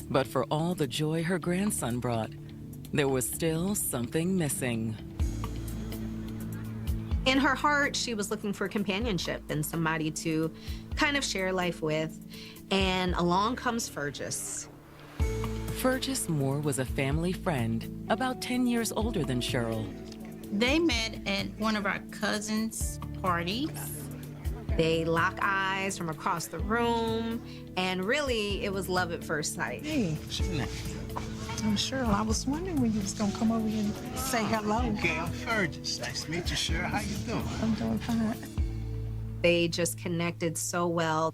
But for all the joy her grandson brought, there was still something missing. In her heart, she was looking for companionship and somebody to kind of share life with. And along comes Fergus. Fergus Moore was a family friend, about 10 years older than Cheryl. They met at one of our cousins' parties. They lock eyes from across the room, and really, it was love at first sight. Hey, I'm Cheryl. I was wondering when you was gonna come over here and say hello. Okay, I'm Fergus. Nice to meet you, Cheryl. How you doing? I'm doing fine. They just connected so well.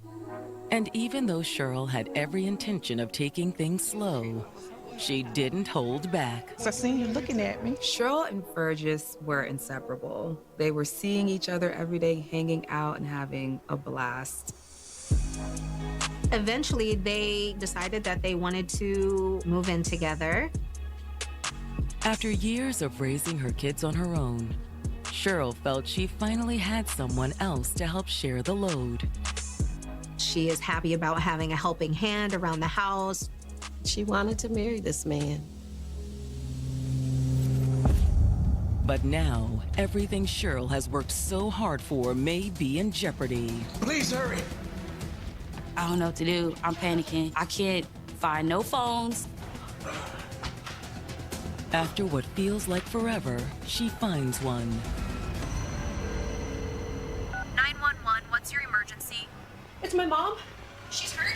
And even though Cheryl had every intention of taking things slow, she didn't hold back. I seen you looking at me. Cheryl and Fergus were inseparable. They were seeing each other every day, hanging out and having a blast. Eventually, they decided that they wanted to move in together. After years of raising her kids on her own, Cheryl felt she finally had someone else to help share the load. She is happy about having a helping hand around the house. She wanted to marry this man. But now, everything Cheryl has worked so hard for may be in jeopardy. Please hurry. I don't know what to do. I'm panicking. I can't find no phones. After what feels like forever, she finds one. 911, what's your emergency? It's my mom. She's hurt.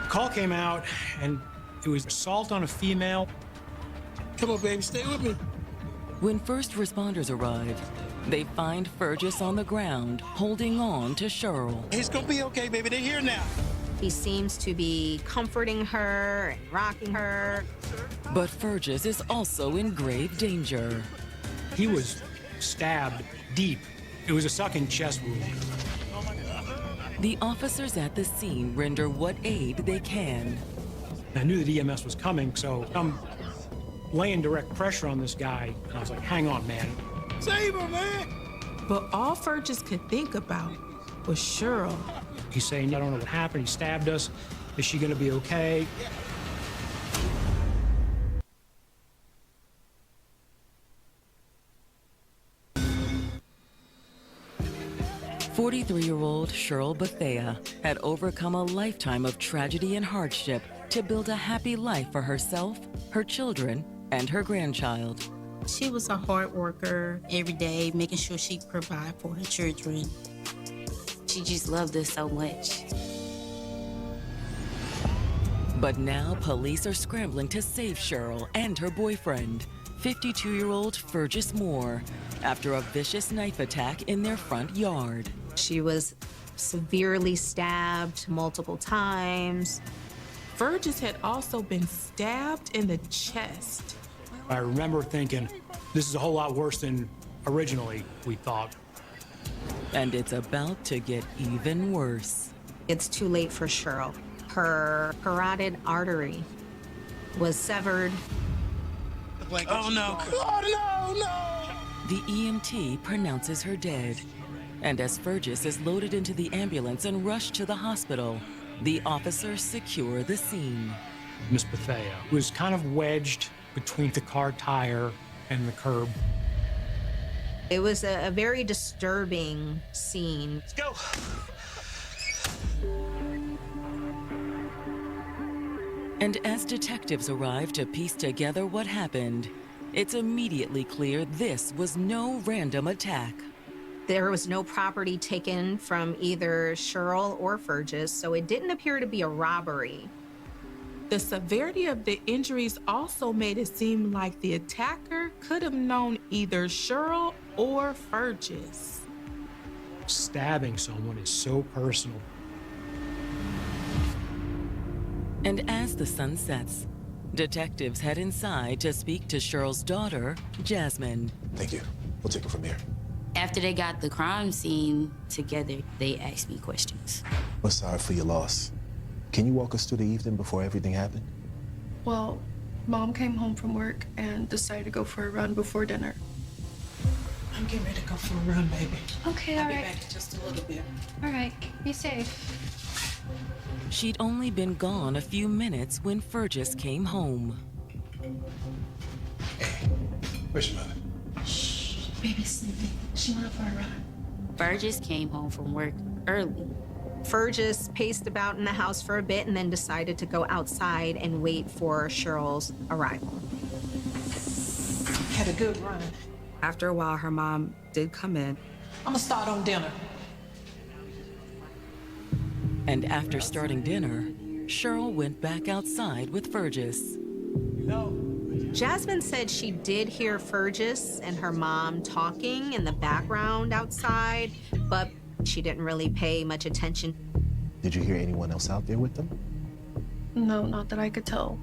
The call came out, and it was assault on a female. Come on, baby, stay with me. When first responders arrive, they find Fergus on the ground, holding on to Cheryl. It's gonna be okay, baby. They're here now. He seems to be comforting her and rocking her. But Fergus is also in grave danger. He was stabbed deep. It was a sucking chest wound. The officers at the scene render what aid they can. I knew that EMS was coming, so I'm laying direct pressure on this guy, and I was like, hang on, man. Save her, man. But all Fergus could think about was Cheryl. He's saying, I don't know what happened. He stabbed us. Is she gonna be okay? "43-year-old Cheryl Bethea had overcome a lifetime of tragedy and hardship to build a happy life for herself, her children, and her grandchild. She was a hard worker every day, making sure she could provide for her children. She just loved us so much. But now police are scrambling to save Cheryl and her boyfriend, 52-year-old Fergus Moore, after a vicious knife attack in their front yard. She was severely stabbed multiple times. Fergus had also been stabbed in the chest. I remember thinking, this is a whole lot worse than originally we thought. And it's about to get even worse. It's too late for Cheryl. Her carotid artery was severed. Oh, no. Oh, no, no. The EMT pronounces her dead. And as Fergus is loaded into the ambulance and rushed to the hospital, the officers secure the scene. Miss Bethea was kind of wedged between the car tire and the curb. It was a very disturbing scene. Let's go. And as detectives arrive to piece together what happened, it's immediately clear this was no random attack. There was no property taken from either Cheryl or Fergus, so it didn't appear to be a robbery. The severity of the injuries also made it seem like the attacker could have known either Cheryl or Fergus. Stabbing someone is so personal. And as the sun sets, detectives head inside to speak to Cheryl's daughter, Jasmine. Thank you. We'll take it from here. After they got the crime scene together, they asked me questions. We're sorry for your loss. Can you walk us through the evening before everything happened? Well, Mom came home from work and decided to go for a run before dinner. I'm getting ready to go for a run, baby. Okay, I'll all be right. back in just a little bit. All right, be safe. She'd only been gone a few minutes when Fergus came home. Where's your mother? Baby's sleeping. She went for a run. Fergus came home from work early. Fergus paced about in the house for a bit and then decided to go outside and wait for Cheryl's arrival. Had a good run. After a while, her mom did come in. I'm gonna start on dinner. And after starting dinner, Cheryl went back outside with Fergus. Jasmine said she did hear Fergus and her mom talking in the background outside, but she didn't really pay much attention. Did you hear anyone else out there with them? No, not that I could tell.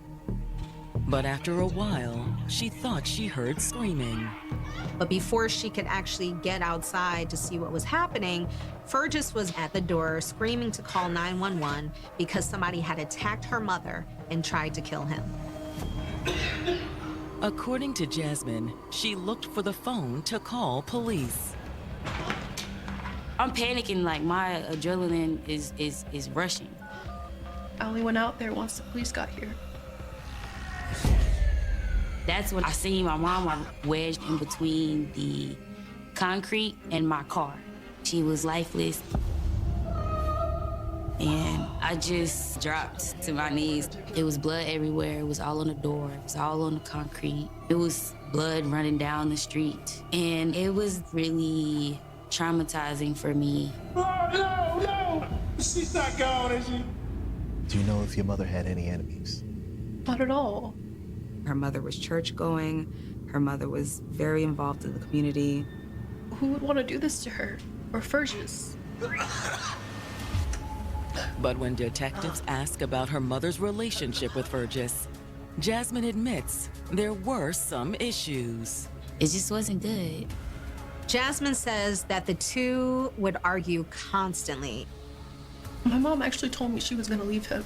But after a while, she thought she heard screaming. But before she could actually get outside to see what was happening, Fergus was at the door screaming to call 911 because somebody had attacked her mother and tried to kill him. According to Jasmine, she looked for the phone to call police. I'm panicking, like my adrenaline is rushing. I only went out there once the police got here. That's when I seen my mom wedged in between the concrete and my car. She was lifeless. And I just dropped to my knees. It was blood everywhere. It was all on the door. It was all on the concrete. It was blood running down the street. And it was really traumatizing for me. Oh, no, no. She's not gone, is she? Do you know if your mother had any enemies? Not at all. Her mother was church going. Her mother was very involved in the community. Who would want to do this to her? Or Fergus? But when detectives ask about her mother's relationship with Fergus, Jasmine admits there were some issues. It just wasn't good. Jasmine says that the two would argue constantly. My mom actually told me she was going to leave him.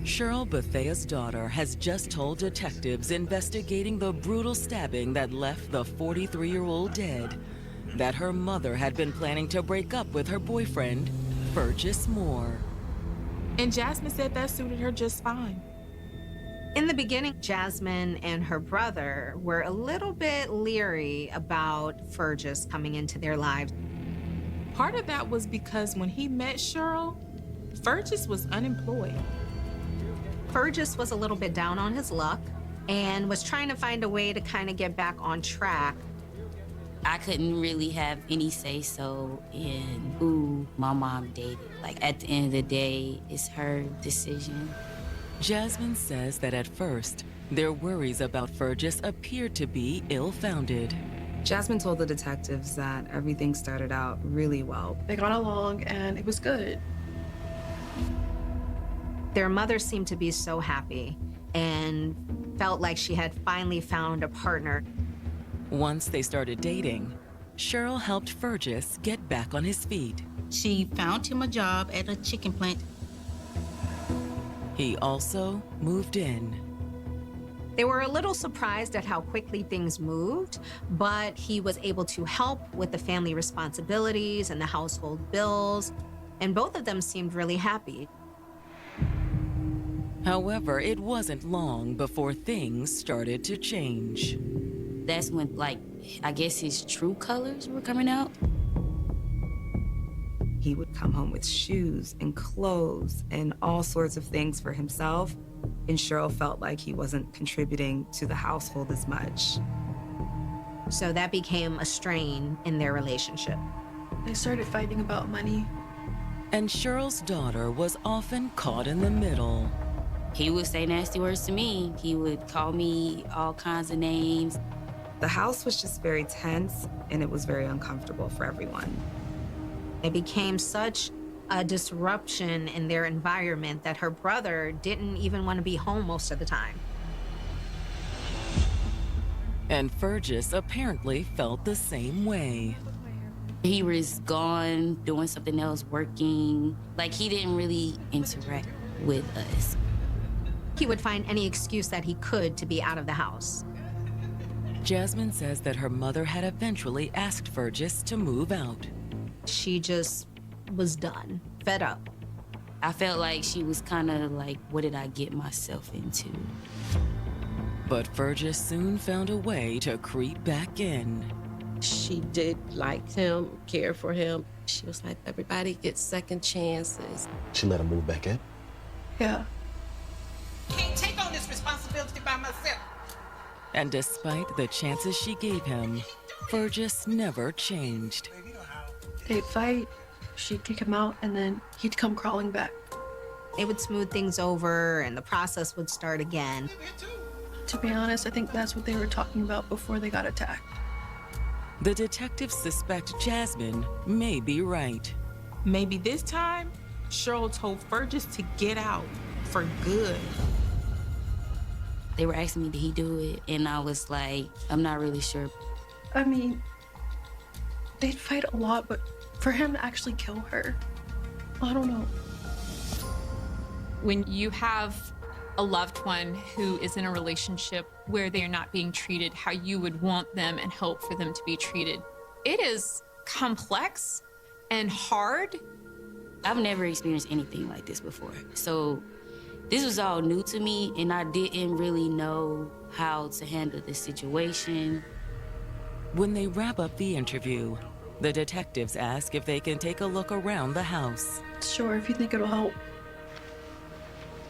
Cheryl Bethea's daughter has just told detectives investigating the brutal stabbing that left the 43-year-old dead that her mother had been planning to break up with her boyfriend, Fergus Moore. And Jasmine said that suited her just fine. In the beginning, Jasmine and her brother were a little bit leery about Fergus coming into their lives. Part of that was because when he met Cheryl, Fergus was unemployed. Fergus was a little bit down on his luck and was trying to find a way to kind of get back on track. I couldn't really have any say-so in who my mom dated. Like, at the end of the day, it's her decision. Jasmine says that at first, their worries about Fergus appeared to be ill-founded. Jasmine told the detectives that everything started out really well. They got along and it was good. Their mother seemed to be so happy, and felt like she had finally found a partner. Once they started dating, Cheryl helped Fergus get back on his feet. She found him a job at a chicken plant. He also moved in. They were a little surprised at how quickly things moved, but he was able to help with the family responsibilities and the household bills, and both of them seemed really happy. However, it wasn't long before things started to change. That's when, like, I guess his true colors were coming out. He would come home with shoes and clothes and all sorts of things for himself, and Cheryl felt like he wasn't contributing to the household as much. So that became a strain in their relationship. They started fighting about money. And Cheryl's daughter was often caught in the middle. He would say nasty words to me. He would call me all kinds of names. The house was just very tense, and it was very uncomfortable for everyone. It became such a disruption in their environment that her brother didn't even want to be home most of the time. And Fergus apparently felt the same way. He was gone, doing something else, working. Like, he didn't really interact with us. He would find any excuse that he could to be out of the house. Jasmine says that her mother had eventually asked Fergus to move out. She just was done, fed up. I felt like she was kind of like, what did I get myself into? But Fergus soon found a way to creep back in. She did like him, care for him. She was like, everybody gets second chances. She let him move back in? Yeah. Can't take on this responsibility by myself. And despite the chances she gave him, Fergus never changed. They'd fight, she'd kick him out, and then he'd come crawling back. They would smooth things over, and the process would start again. To be honest, I think that's what they were talking about before they got attacked. The detectives suspect Jasmine may be right. Maybe this time, Cheryl told Fergus to get out for good. They were asking me, did he do it? And I was like, I'm not really sure. I mean, they'd fight a lot, but for him to actually kill her, I don't know. When you have a loved one who is in a relationship where they are not being treated how you would want them and hope for them to be treated, it is complex and hard. I've never experienced anything like this before. So this was all new to me, and I didn't really know how to handle this situation. When they wrap up the interview, the detectives ask if they can take a look around the house. Sure, if you think it'll help.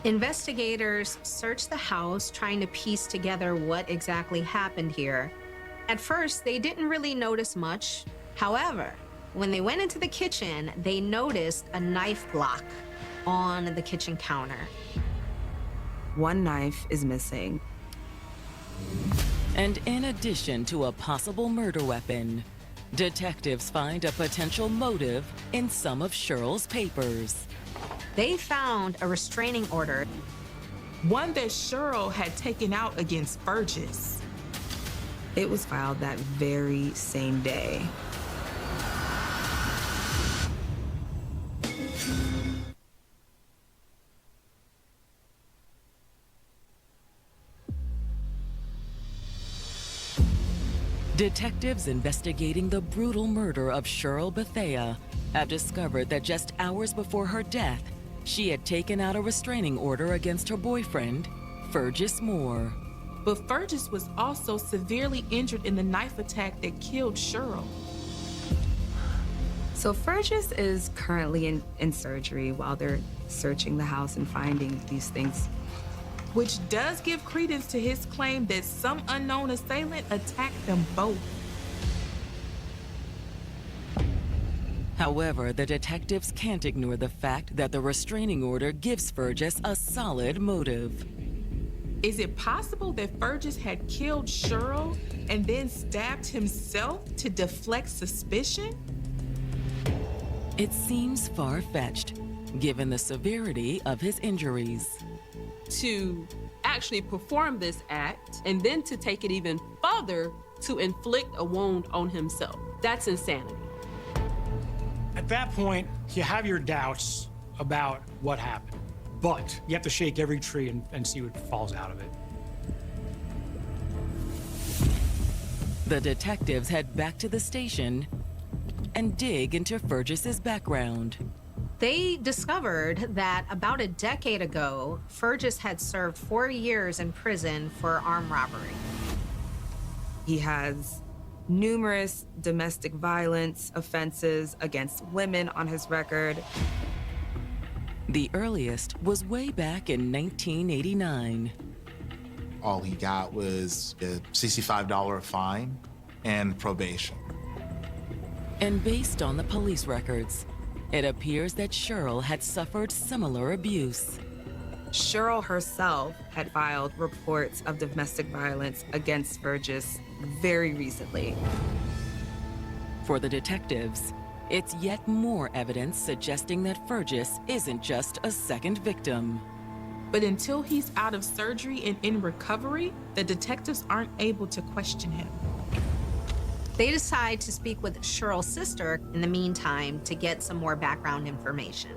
Investigators searched the house, trying to piece together what exactly happened here. At first, they didn't really notice much. However, when they went into the kitchen, they noticed a knife block on the kitchen counter. One knife is missing. And in addition to a possible murder weapon, detectives find a potential motive in some of Cheryl's papers. They found a restraining order. One that Cheryl had taken out against Fergus. It was filed that very same day. Detectives investigating the brutal murder of Cheryl Bethea have discovered that just hours before her death, she had taken out a restraining order against her boyfriend, Fergus Moore. But Fergus was also severely injured in the knife attack that killed Cheryl. So Fergus is currently in surgery while they're searching the house and finding these things. Which does give credence to his claim that some unknown assailant attacked them both. However, the detectives can't ignore the fact that the restraining order gives Fergus a solid motive. Is it possible that Fergus had killed Cheryl and then stabbed himself to deflect suspicion? It seems far-fetched, given the severity of his injuries. To actually perform this act and then to take it even further to inflict a wound on himself. That's insanity. At that point, you have your doubts about what happened, but you have to shake every tree and see what falls out of it. The detectives head back to the station and dig into Fergus's background. They discovered that about a decade ago, Fergus had served 4 years in prison for armed robbery. He has numerous domestic violence offenses against women on his record. The earliest was way back in 1989. All he got was a $65 fine and probation. And based on the police records, it appears that Cheryl had suffered similar abuse. Cheryl herself had filed reports of domestic violence against Fergus very recently. For the detectives, it's yet more evidence suggesting that Fergus isn't just a second victim. But until he's out of surgery and in recovery, the detectives aren't able to question him. They decide to speak with Cheryl's sister in the meantime to get some more background information.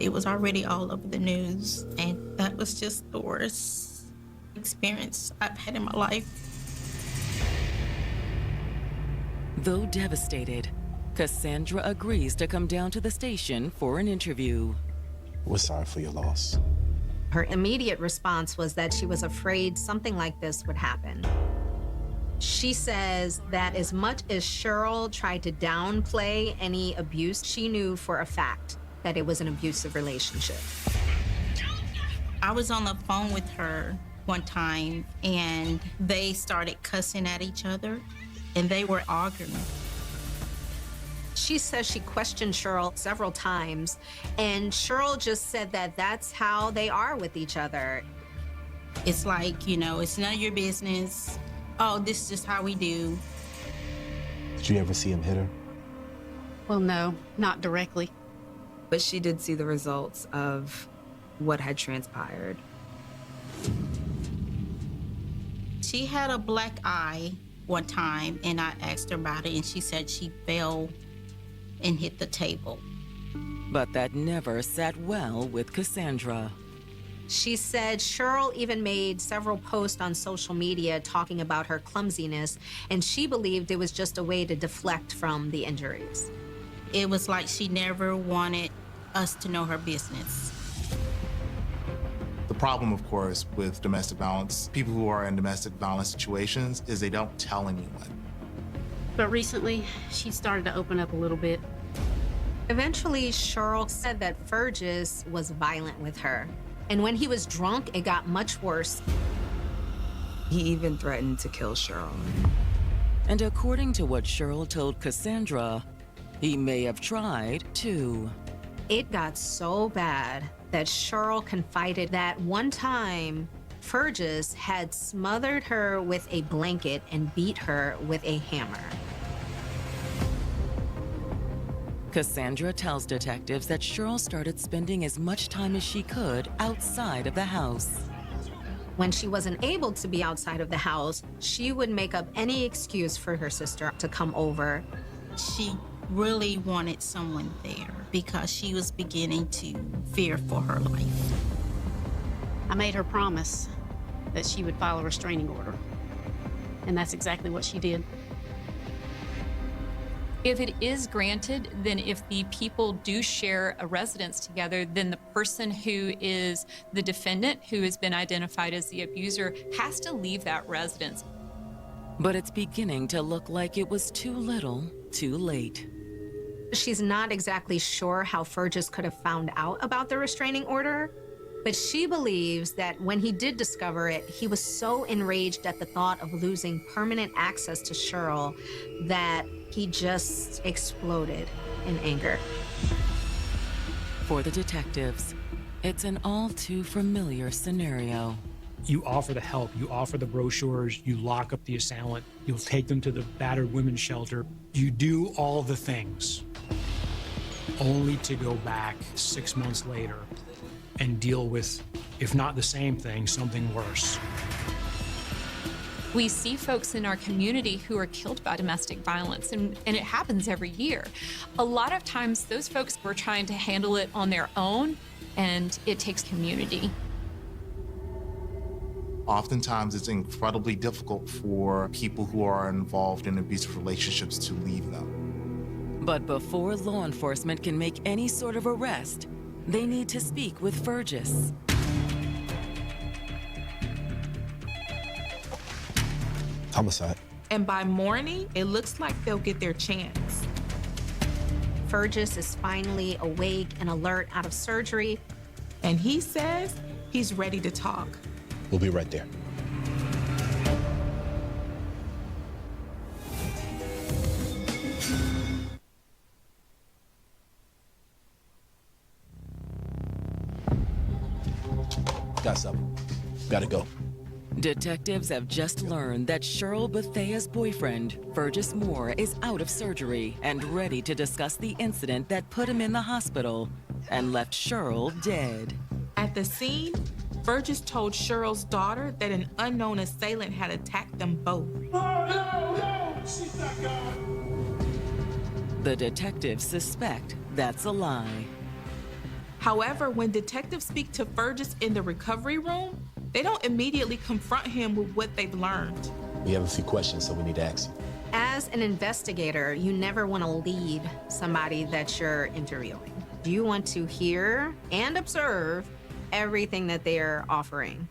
It was already all over the news, and that was just the worst experience I've had in my life. Though devastated, Cassandra agrees to come down to the station for an interview. We're sorry for your loss. Her immediate response was that she was afraid something like this would happen. She says that as much as Cheryl tried to downplay any abuse, she knew for a fact that it was an abusive relationship. I was on the phone with her one time, and they started cussing at each other, and they were arguing. She says she questioned Cheryl several times, and Cheryl just said that that's how they are with each other. It's like, you know, it's none of your business. Oh, this is just how we do. Did you ever see him hit her? Well, no, not directly. But she did see the results of what had transpired. She had a black eye one time, and I asked her about it, and she said she fell and hit the table. But that never sat well with Cassandra. She said Cheryl even made several posts on social media talking about her clumsiness, and she believed it was just a way to deflect from the injuries. It was like she never wanted us to know her business. The problem, of course, with domestic violence, people who are in domestic violence situations, is they don't tell anyone. But recently, she started to open up a little bit. Eventually, Cheryl said that Fergus was violent with her. And when he was drunk, it got much worse. He even threatened to kill Cheryl. And according to what Cheryl told Cassandra, he may have tried too. It got so bad that Cheryl confided that one time, Fergus had smothered her with a blanket and beat her with a hammer. Cassandra tells detectives that Cheryl started spending as much time as she could outside of the house. When she wasn't able to be outside of the house, she would make up any excuse for her sister to come over. She really wanted someone there because she was beginning to fear for her life. I made her promise that she would file a restraining order. And that's exactly what she did. If it is granted, then if the people do share a residence together, then the person who is the defendant, who has been identified as the abuser, has to leave that residence. But it's beginning to look like it was too little, too late. She's not exactly sure how Fergus could have found out about the restraining order, but she believes that when he did discover it, he was so enraged at the thought of losing permanent access to Cheryl that he just exploded in anger. For the detectives, it's an all too familiar scenario. You offer the help, you offer the brochures, you lock up the assailant, you'll take them to the battered women's shelter. You do all the things. only to go back 6 months later and deal with, if not the same thing, something worse. We see folks in our community who are killed by domestic violence, and it happens every year. A lot of times, those folks were trying to handle it on their own, and it takes community. Oftentimes, it's incredibly difficult for people who are involved in abusive relationships to leave them. But before law enforcement can make any sort of arrest, they need to speak with Fergus. Homicide. And by morning, it looks like they'll get their chance. Fergus is finally awake and alert out of surgery. And he says he's ready to talk. We'll be right there. Got something. Gotta go. Detectives have just learned that Cheryl Bethea's boyfriend, Fergus Moore, is out of surgery and ready to discuss the incident that put him in the hospital and left Cheryl dead. At the scene, Fergus told Cheryl's daughter that an unknown assailant had attacked them both. No, she's not gone. The detectives suspect that's a lie. However, when detectives speak to Fergus in the recovery room, they don't immediately confront him with what they've learned. We have a few questions, so we need to ask you. As an investigator, you never want to lead somebody that you're interviewing. You want to hear and observe everything that they're offering.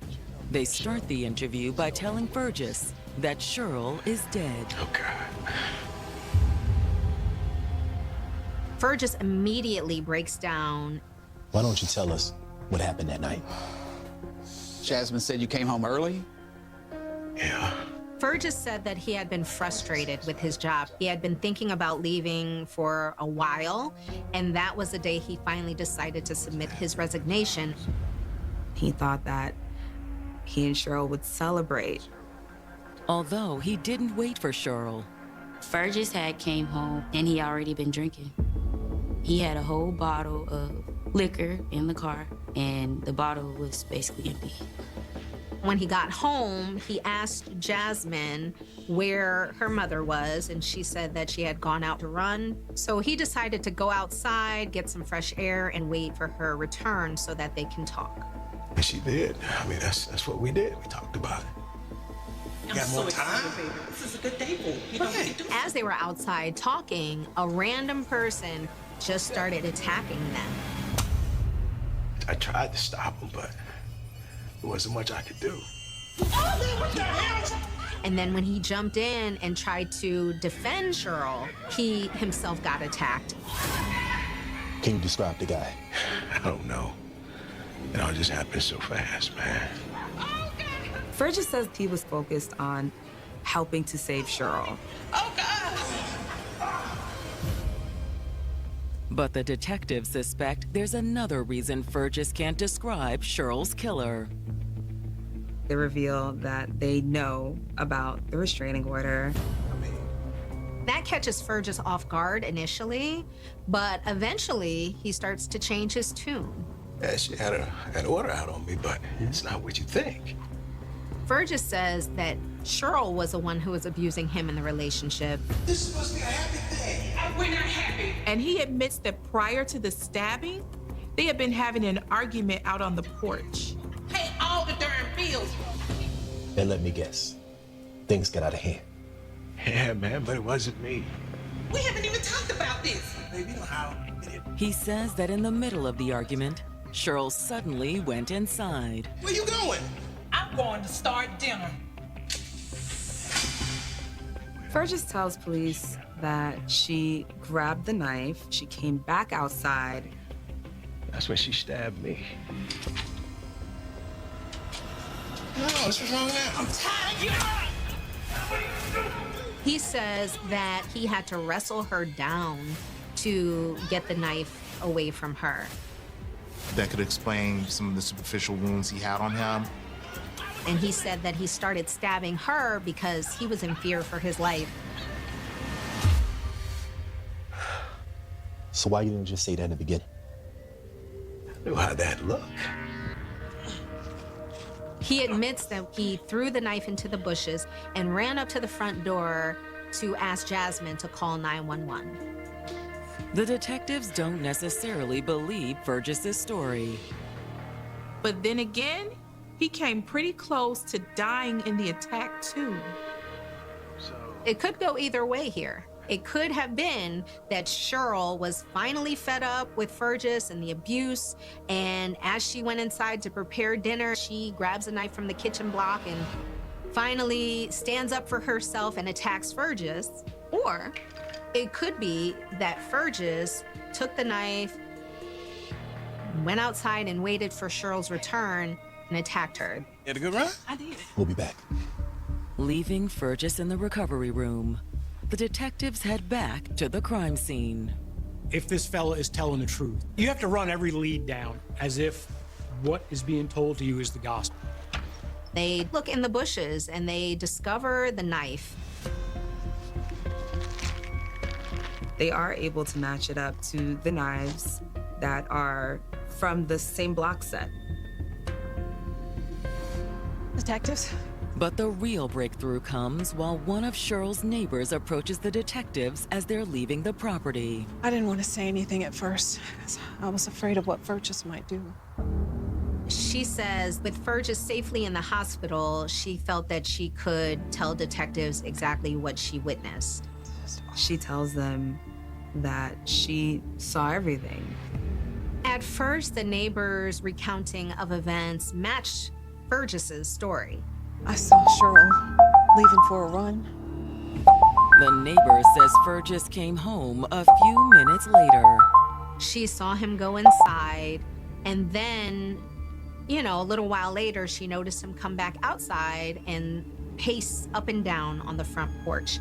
They start the interview by telling Fergus that Cheryl is dead. Oh, God. Fergus immediately breaks down. Why don't you tell us what happened that night? Jasmine said you came home early? Yeah. Fergus said that he had been frustrated with his job. He had been thinking about leaving for a while, and that was the day he finally decided to submit his resignation. He thought that he and Cheryl would celebrate. Although he didn't wait for Cheryl. Fergus had came home and he already been drinking. He had a whole bottle of liquor in the car and the bottle was basically empty. When he got home, he asked Jasmine where her mother was, and she said that she had gone out to run. So he decided to go outside, get some fresh air, and wait for her return so that they can talk. And she did. I mean, that's what we did. We talked about it. You got more time? This is a good day for you. Right. As they were outside talking, a random person just started attacking them. I tried to stop him, but there wasn't much I could do. What the hell? And then when he jumped in and tried to defend Cheryl, he himself got attacked. Can you describe the guy? I don't know. It all just happened so fast, man. Fergus says he was focused on helping to save Cheryl. Oh, God! But the detectives suspect there's another reason Fergus can't describe Cheryl's killer. They reveal that they know about the restraining order. That catches Fergus off guard initially, but eventually he starts to change his tune. Yeah, she had an order out on me, but it's not what you think. Fergus says that Cheryl was the one who was abusing him in the relationship. This is supposed to be a happy thing. We're not happy. And he admits that prior to the stabbing, they had been having an argument out on the porch. Pay all the darn bills. And let me guess, things got out of hand. Yeah, man, but it wasn't me. We haven't even talked about this. Baby, know how. He says that in the middle of the argument, Cheryl suddenly went inside. Where you going? I'm going to start dinner. Fergus tells police that she grabbed the knife, she came back outside. That's when she stabbed me. No, what's wrong now? I'm tired. He says that he had to wrestle her down to get the knife away from her. That could explain some of the superficial wounds he had on him. And he said that he started stabbing her because he was in fear for his life. So why you didn't just say that in the beginning? I knew how that looked. He admits that he threw the knife into the bushes and ran up to the front door to ask Jasmine to call 911. The detectives don't necessarily believe Fergus's story. But then again, he came pretty close to dying in the attack too. It could go either way here. It could have been that Cheryl was finally fed up with Fergus and the abuse, and as she went inside to prepare dinner, she grabs a knife from the kitchen block and finally stands up for herself and attacks Fergus. Or it could be that Fergus took the knife, went outside and waited for Cheryl's return and attacked her. You had a good run? I did. We'll be back. Leaving Fergus in the recovery room, the detectives head back to the crime scene. If this fella is telling the truth, you have to run every lead down as if what is being told to you is the gospel. They look in the bushes and they discover the knife. They are able to match it up to the knives that are from the same block set. Detectives? But the real breakthrough comes while one of Cheryl's neighbors approaches the detectives as they're leaving the property. I didn't want to say anything at first, 'cause I was afraid of what Fergus might do. She says with Fergus safely in the hospital, she felt that she could tell detectives exactly what she witnessed. She tells them that she saw everything. At first, the neighbors' recounting of events matched Fergus's story. I saw Cheryl leaving for a run. The neighbor says Fergus came home a few minutes later. She saw him go inside, and then, a little while later, she noticed him come back outside and pace up and down on the front porch.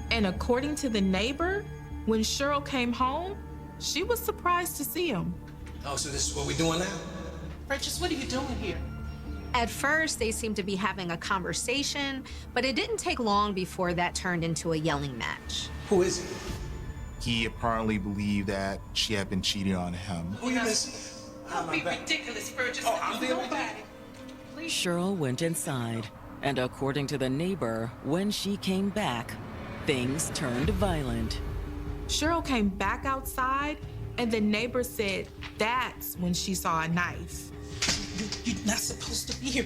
And according to the neighbor, when Cheryl came home, she was surprised to see him. Oh, so this is what we're doing now? Fergus, what are you doing here? At first, they seemed to be having a conversation, but it didn't take long before that turned into a yelling match. Who is he? He apparently believed that she had been cheating on him. Who you missing? Don't be ridiculous, Fergus. Oh, I'm being nobody. Cheryl went inside, and according to the neighbor, when she came back, things turned violent. Cheryl came back outside, and the neighbor said that's when she saw a knife. You're not supposed to be here.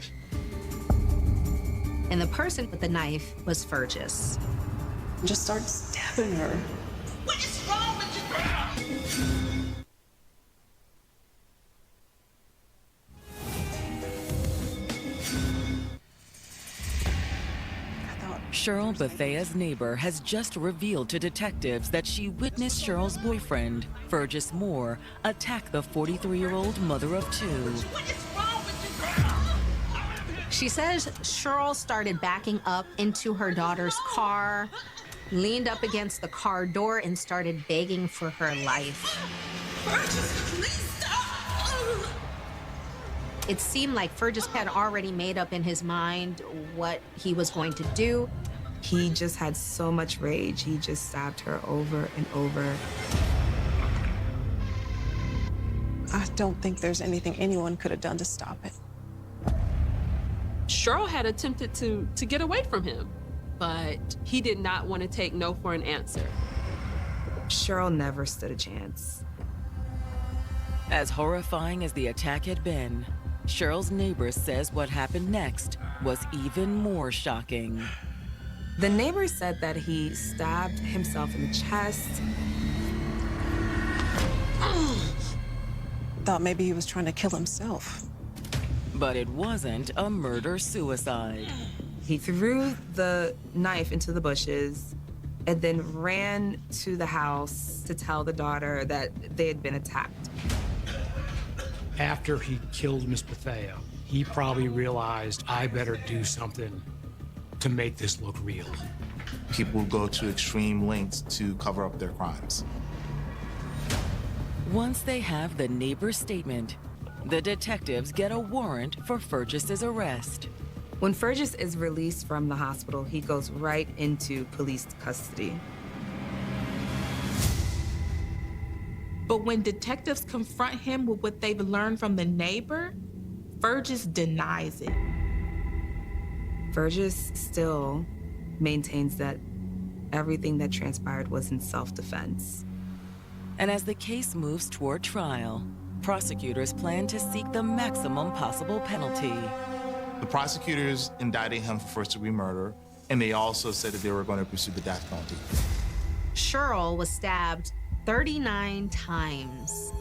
And the person with the knife was Fergus. Just started stabbing her. What is wrong with you, girl? Cheryl Bethea's neighbor has just revealed to detectives that she witnessed Cheryl's boyfriend, Fergus Moore, attack the 43-year-old mother of two. She says Cheryl started backing up into her daughter's car, leaned up against the car door, and started begging for her life. Fergus, please stop! It seemed like Fergus had already made up in his mind what he was going to do. He just had so much rage. He just stabbed her over and over. I don't think there's anything anyone could have done to stop it. Cheryl had attempted to get away from him, but he did not want to take no for an answer. Cheryl never stood a chance. As horrifying as the attack had been, Cheryl's neighbor says what happened next was even more shocking. The neighbor said that he stabbed himself in the chest. Thought maybe he was trying to kill himself. But it wasn't a murder-suicide. He threw the knife into the bushes and then ran to the house to tell the daughter that they had been attacked. After he killed Miss Bethea, he probably realized, I better do something to make this look real. People go to extreme lengths to cover up their crimes. Once they have the neighbor's statement, the detectives get a warrant for Fergus's arrest. When Fergus is released from the hospital, he goes right into police custody. But when detectives confront him with what they've learned from the neighbor, Fergus denies it. Fergus still maintains that everything that transpired was in self-defense. And as the case moves toward trial, prosecutors plan to seek the maximum possible penalty. The prosecutors indicted him for first-degree murder, and they also said that they were going to pursue the death penalty. Cheryl was stabbed 39 times.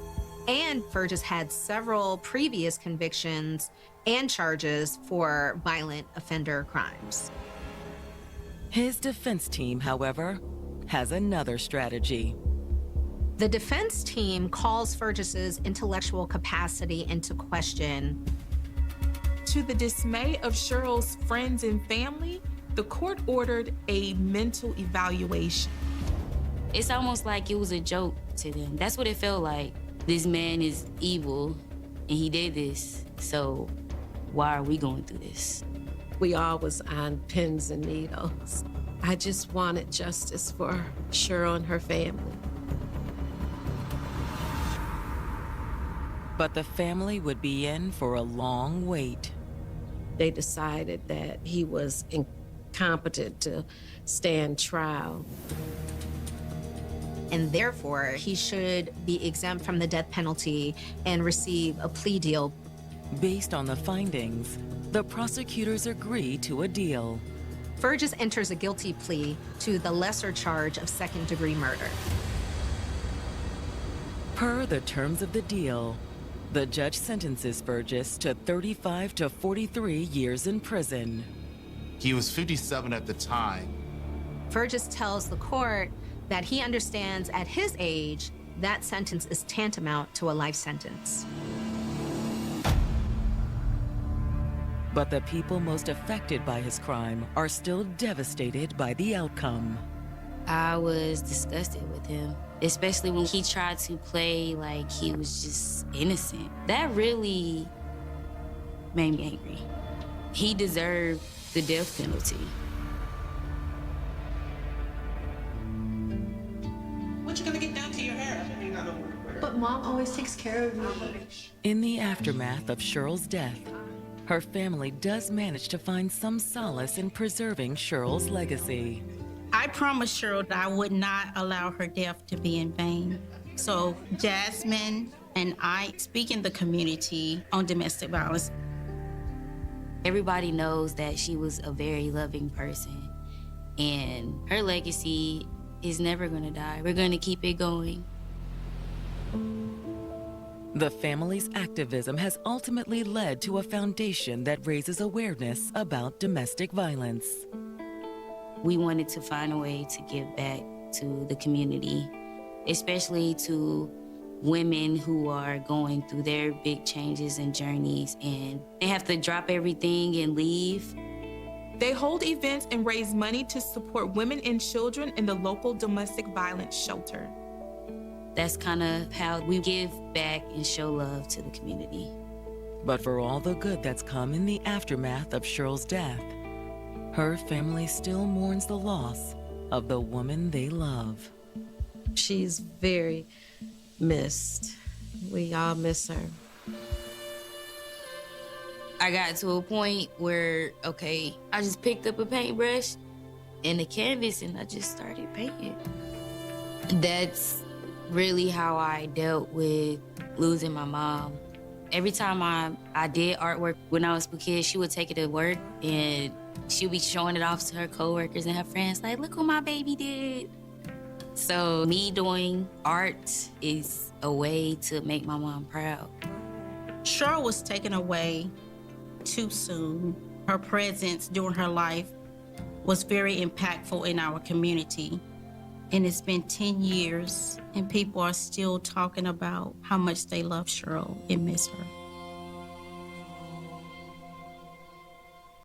And Fergus had several previous convictions and charges for violent offender crimes. His defense team, however, has another strategy. The defense team calls Fergus's intellectual capacity into question. To the dismay of Cheryl's friends and family, the court ordered a mental evaluation. It's almost like it was a joke to them. That's what it felt like. This man is evil, and he did this, so why are we going through this? We all was on pins and needles. I just wanted justice for Cheryl and her family. But the family would be in for a long wait. They decided that he was incompetent to stand trial. And therefore, he should be exempt from the death penalty and receive a plea deal. Based on the findings, the prosecutors agree to a deal. Fergus enters a guilty plea to the lesser charge of second-degree murder. Per the terms of the deal, the judge sentences Fergus to 35 to 43 years in prison. He was 57 at the time. Fergus tells the court that he understands at his age that sentence is tantamount to a life sentence. But the people most affected by his crime are still devastated by the outcome. I was disgusted with him, especially when he tried to play like he was just innocent. That really made me angry. He deserved the death penalty. What you gonna get done to your hair? But Mom always takes care of me. In the aftermath of Cheryl's death, her family does manage to find some solace in preserving Cheryl's legacy. I promised Cheryl that I would not allow her death to be in vain. So Jasmine and I speak in the community on domestic violence. Everybody knows that she was a very loving person, and her legacy is never gonna die. We're gonna keep it going. The family's activism has ultimately led to a foundation that raises awareness about domestic violence. We wanted to find a way to give back to the community, especially to women who are going through their big changes and journeys, and they have to drop everything and leave. They hold events and raise money to support women and children in the local domestic violence shelter. That's kind of how we give back and show love to the community. But for all the good that's come in the aftermath of Cheryl's death, her family still mourns the loss of the woman they love. She's very missed. We all miss her. I got to a point where, okay, I just picked up a paintbrush and a canvas and I just started painting. That's really how I dealt with losing my mom. Every time I did artwork when I was a kid, she would take it to work and she'd be showing it off to her coworkers and her friends, like, look what my baby did. So me doing art is a way to make my mom proud. Cheryl was taken away too soon. Her presence during her life was very impactful in our community. And it's been 10 years, and people are still talking about how much they love Cheryl and miss her.